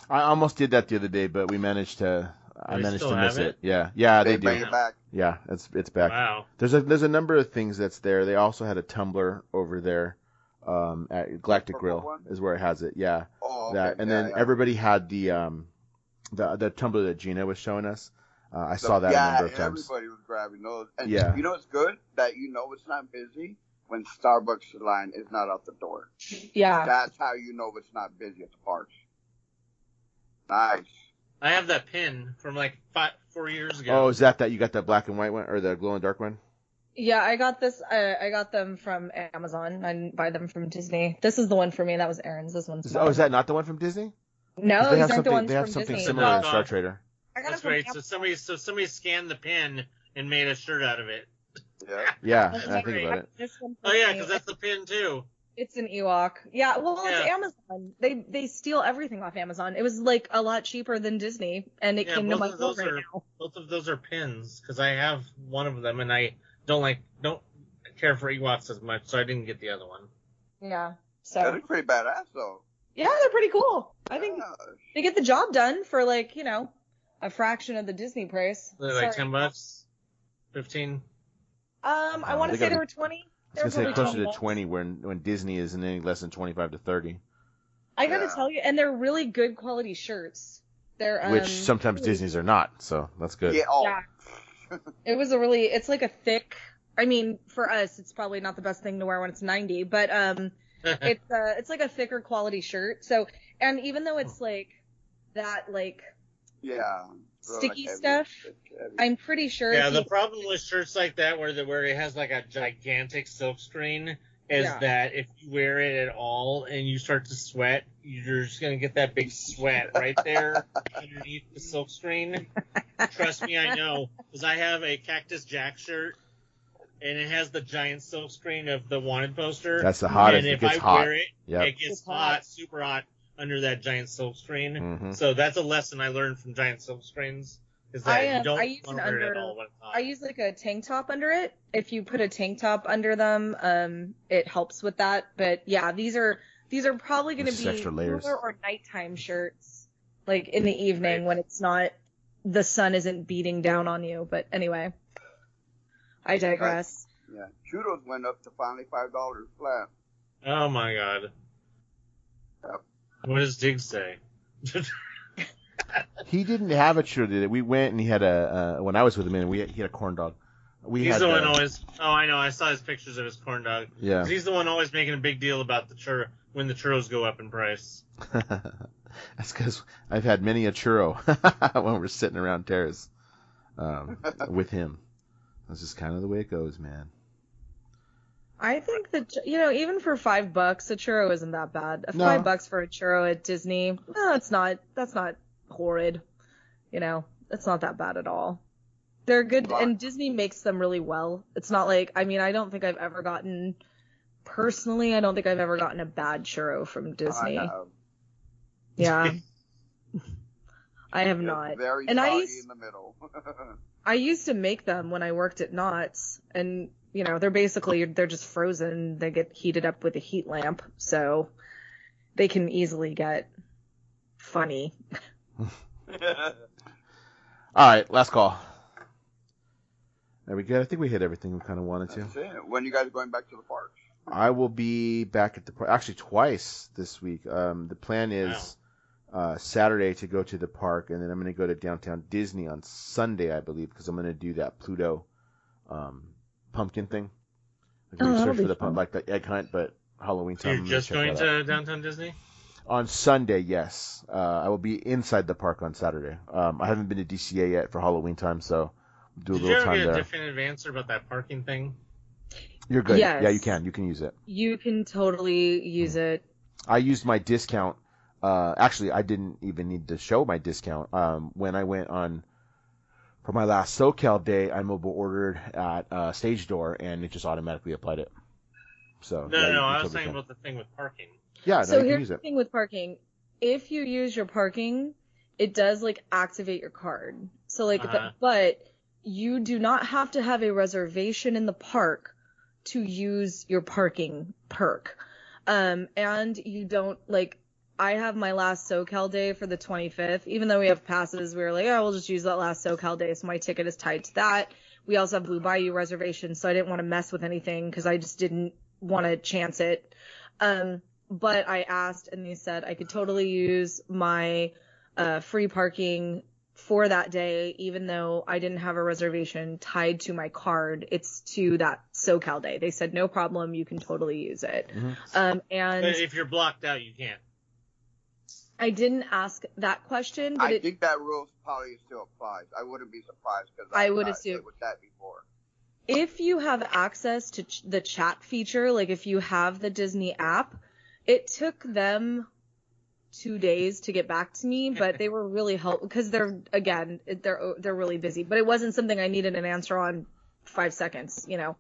I almost did that the other day, but I managed to still miss have it. it? Yeah, They they bring do. it back. Yeah, it's back. Wow. There's a number of things that's there. They also had a tumbler over there. At Galactic Purple Grill one? is where it has it. Yeah. Oh, okay. That and Yeah, then yeah. everybody had the tumbler that Gina was showing us. I saw that a number of times. Everybody was grabbing those. And Yeah. you know what's good? That you know it's not busy when Starbucks line is not out the door. Yeah. That's how you know it's not busy at the parks. Nice. I have that pin from like 4 years ago. Oh, is that you got that black and white one or the glow in the dark one? Yeah, I got this. I got them from Amazon. I didn't buy them from Disney. This is the one for me. That was Aaron's. This one's Is that not the one from Disney? 'Cause No, they these have aren't the something. ones They have from something Disney. similar in No. Star Trader. I got That's it from right. Amazon. Somebody scanned the pin and made a shirt out of it. Yeah. Yeah, That's I think right. about it. This one Oh for yeah, me. because that's the pin too. It's an Ewok. Yeah, well, Yeah. it's Amazon. They steal everything off Amazon. It was like a lot cheaper than Disney, and it Yeah, came to both my of phone those right are now. both of those are pins because I have one of them and I don't care for Ewoks as much, so I didn't get the other one. Yeah. That So looks pretty badass though. yeah, they're pretty cool. I think Yeah. they get the job done for a fraction of the Disney price. They're like Sorry. $10, 15. I want they to say gotta they be- were 20. I was gonna say Probably closer to $20. 20 when Disney isn't any less than 25 to 30, I gotta Yeah. tell you, and they're really good quality shirts. They're which sometimes really- Disney's are not. So that's good. Yeah. Oh. Yeah. It's like a thick. I mean, for us, it's probably not the best thing to wear when it's 90, but it's like a thicker quality shirt. So, and even though it's like that, Yeah. sticky Heavy, stuff, heavy. I'm pretty sure. Yeah, if the you- problem with shirts like that where it has like a gigantic silk screen is Yeah. that if you wear it at all and you start to sweat, you're just gonna get that big sweat right there underneath the silk screen. Trust me, I know, because I have a Cactus Jack shirt and it has the giant silk screen of the wanted poster. That's the hottest. And It if gets I hot. wear it, Yep. it gets It's hot. hot, super hot under that giant silk screen. Mhm. So that's a lesson I learned from giant silk screens. Is that you don't I use want an to wear it at under- all when it's hot. I use like a tank top under it. If you put a tank top under them, it helps with that. But yeah, these are probably going to Just be extra layers. cooler or nighttime shirts, like in the evening Right. when it's not, the sun isn't beating down on you. But anyway, I digress. Yeah. Churros went up to finally $5 flat. Oh my god. Yep. What does Diggs say? He didn't have a churro, did it? We went and he had when I was with him, and he had a corn dog. He's the one always. Oh, I know. I saw his pictures of his corn dog. Yeah. He's the one always making a big deal about the churro when the churros go up in price. That's because I've had many a churro when we're sitting around Terrace with him. That's just kind of the way it goes, man. I think that even for $5, a churro isn't that bad. No. $5 for a churro at Disney, no, it's not. That's not horrid. It's not that bad at all. They're good, and Disney makes them really well. It's not like, I don't think I've ever gotten a bad churro from Disney. I have. Yeah. I have Just not. Very And soggy in the middle. I used to make them when I worked at Knott's, and they're just frozen. They get heated up with a heat lamp, so they can easily get funny. All right, last call. There we go. I think we hit everything we kind of wanted to. That's it. When you guys going back to the parks? I will be back at the park, actually twice this week. The plan is Saturday to go to the park, and then I'm going to go to Downtown Disney on Sunday, I believe, because I'm going to do that Pluto pumpkin thing. Like Oh, we that'll search for be the fun. like the egg hunt, but Halloween So time. you're I'm gonna just check going that out. to Downtown Disney? On Sunday, yes. I will be inside the park on Saturday. I haven't been to DCA yet for Halloween time, so do a Did you little ever time get a there. definitive answer about that parking thing? You're good. Yes. Yeah, you can. You can use it. You can totally use it. I used my discount. Actually, I didn't even need to show my discount. When I went on for my last SoCal day, I mobile ordered at Stage Door, and it just automatically applied it. So No, yeah, no, you I was totally talking can. about the thing with parking. Yeah, no, So you can here's use the it. thing with parking. If you use your parking, it does like activate your card. So like, but you do not have to have a reservation in the park to use your parking perk. And you don't like, I have my last SoCal day for the 25th. Even though we have passes, we were like, oh, we'll just use that last SoCal day. So my ticket is tied to that. We also have Blue Bayou reservations, so I didn't want to mess with anything because I just didn't want to chance it. But I asked, and they said I could totally use my free parking for that day, even though I didn't have a reservation tied to my card. It's to that SoCal day. They said no problem, you can totally use it. Mm-hmm. And But if you're blocked out, you can't. I didn't ask that question, but I think that rule probably still applies. I wouldn't be surprised because I would assume with that before. if you have access to the chat feature, like if you have the Disney app, it took them 2 days to get back to me, but they were really helpful because they're really busy. But it wasn't something I needed an answer on 5 seconds, you know.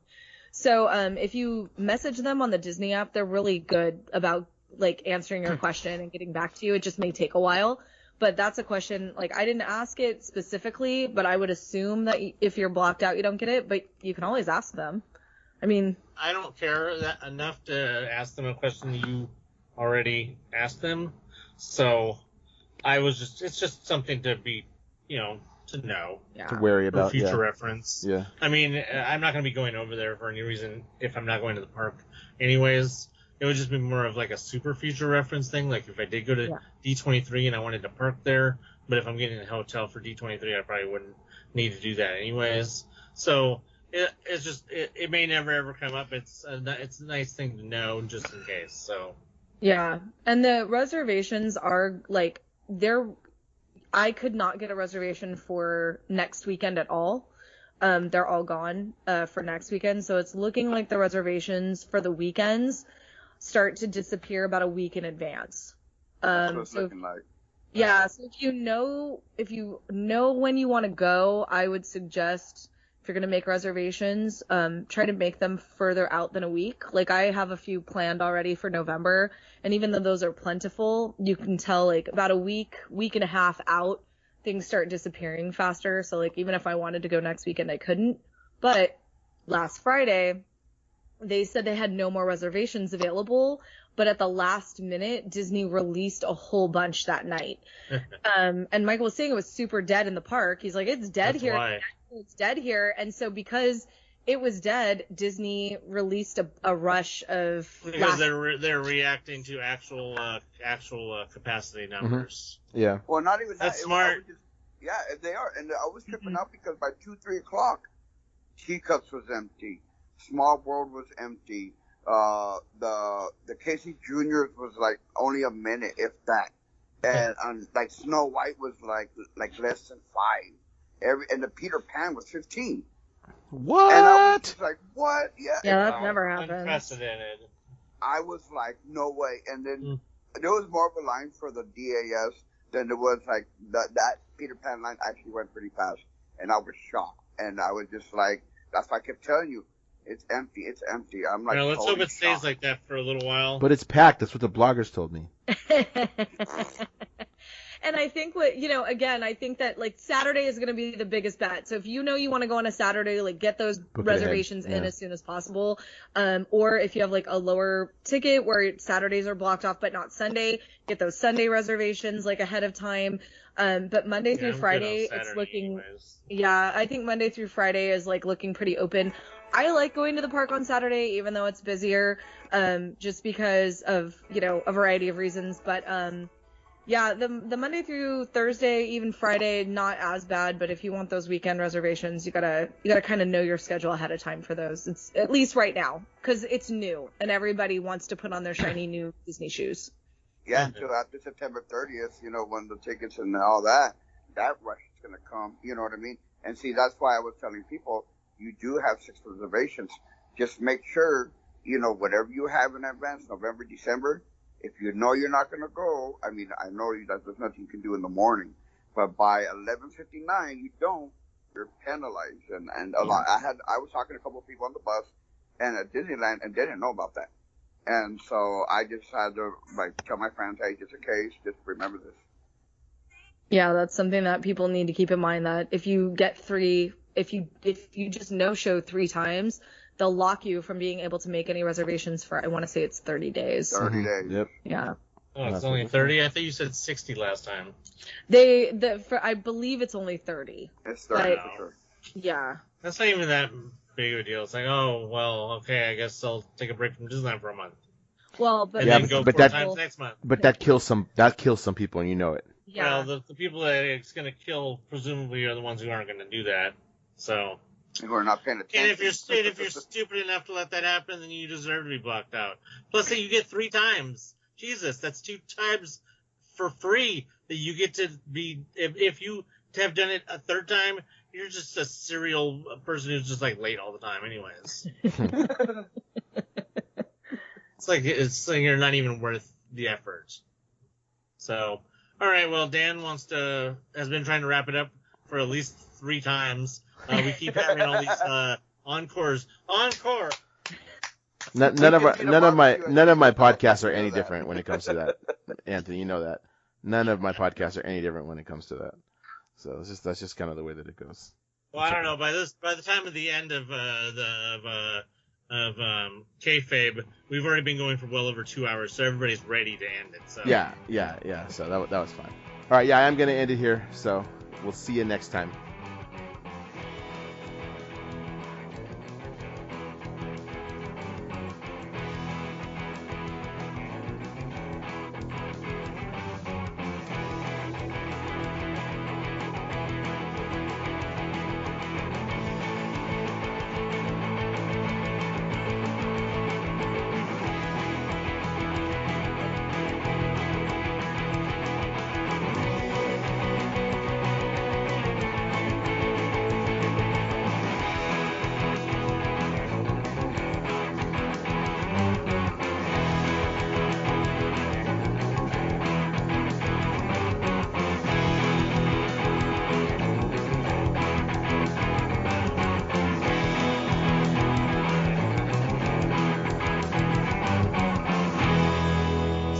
So if you message them on the Disney app, they're really good about like answering your question and getting back to you. It just may take a while. But that's a question, like, I didn't ask it specifically, but I would assume that if you're blocked out, you don't get it, but you can always ask them. I mean... I don't care enough to ask them a question you already asked them. So, it's just something to be, to know. Yeah. To worry about, for future reference. Yeah. I mean, I'm not going to be going over there for any reason if I'm not going to the park anyways. It would just be more of like a super future reference thing. Like if I did go to D23 and I wanted to park there, but if I'm getting a hotel for D23, I probably wouldn't need to do that anyways. So it may never ever come up. It's a nice thing to know just in case. So yeah, and the reservations are like I could not get a reservation for next weekend at all. They're all gone for next weekend, so it's looking like the reservations for the weekends start to disappear about a week in advance. That's what it's looking like. Yeah, so if you know when you want to go, I would suggest if you're going to make reservations, try to make them further out than a week. Like I have a few planned already for November, and even though those are plentiful, you can tell like about a week and a half out, things start disappearing faster. So like even if I wanted to go next weekend, I couldn't. But last Friday, they said they had no more reservations available, but at the last minute, Disney released a whole bunch that night. And Michael was saying it was super dead in the park. He's like, it's dead here. Why. It's dead here. And so because it was dead, Disney released a rush of... Because they're reacting to actual capacity numbers. Mm-hmm. Yeah. Well, not even That's that. smart. Yeah, they are. And I was tripping out because by 2-3 o'clock, Teacups was empty. Small World was empty. The Casey Juniors was like only a minute, if that. And like Snow White was like less than 5. And the Peter Pan was 15. What? And I was just like, what? Yeah. Yeah, that never happened. Unprecedented. I was like, no way. And then there was more of a line for the DAS than there was like that Peter Pan line actually went pretty fast. And I was shocked. And I was just like, that's why I kept telling you, it's empty. It's empty. I'm like, Let's hope it stays shocked. like that for a little while. But it's packed. That's what the bloggers told me. And I think I think that like Saturday is going to be the biggest bet. So if you want to go on a Saturday, like get those reservations in as soon as possible. Or if you have like a lower ticket where Saturdays are blocked off but not Sunday, get those Sunday reservations like ahead of time. But Monday through Friday, it's looking, anyways. Yeah, I think Monday through Friday is like looking pretty open. I like going to the park on Saturday, even though it's busier, just because of, a variety of reasons. But, Yeah, the Monday through Thursday, even Friday, not as bad. But if you want those weekend reservations, you gotta kind of know your schedule ahead of time for those. It's at least right now because it's new and everybody wants to put on their shiny new Disney shoes. Yeah, until after September 30th, you know, when the tickets and all that rush is going to come. You know what I mean? And see, that's why I was telling people, you do have 6 reservations. Just make sure, you know, whatever you have in advance, November, December, if you know you're not going to go, I mean, I know that there's nothing you can do in the morning, but by 11:59, you don't, you're penalized. And a lot, I was talking to a couple of people on the bus and at Disneyland, and they didn't know about that. And so I just had to tell my friends, hey, just in case, just remember this. Yeah, that's something that people need to keep in mind, that if you get if you just no-show 3 times, they'll lock you from being able to make any reservations for, I want to say it's 30 days. 30 days. Yep. Yeah. Oh, it's only 30? I thought you said 60 last time. I believe it's only 30. It's 30 for sure. Yeah. That's not even that big of a deal. It's like, oh, well, okay, I guess I'll take a break from Disneyland for a month. Well, but And Yeah, then go but 4 that- times next month. But that kills some people, and you know it. yeah. Well, the people that it's going to kill presumably are the ones who aren't going to do that. So, And we're not paying attention. and if you're stupid enough to let that happen, then you deserve to be blocked out. Plus, that you get 3 times. Jesus, that's 2 times for free that you get to be. If you have done it a 3rd time, you're just a serial person who's just like late all the time, anyways. It's like you're not even worth the effort. So, all right. Well, Dan has been trying to wrap it up for at least 3 times. We keep having all these encores. Encore. None of my podcasts are any different when it comes to that, Anthony. You know that. None of my podcasts are any different when it comes to that. So that's just kind of the way that it goes. Well, I don't know. By the time of the end of kayfabe, we've already been going for well over 2 hours, so everybody's ready to end it. So Yeah. So that was fine. All right. Yeah, I'm gonna end it here. So we'll see you next time.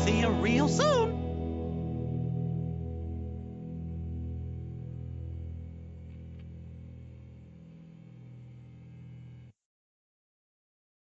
See you real soon.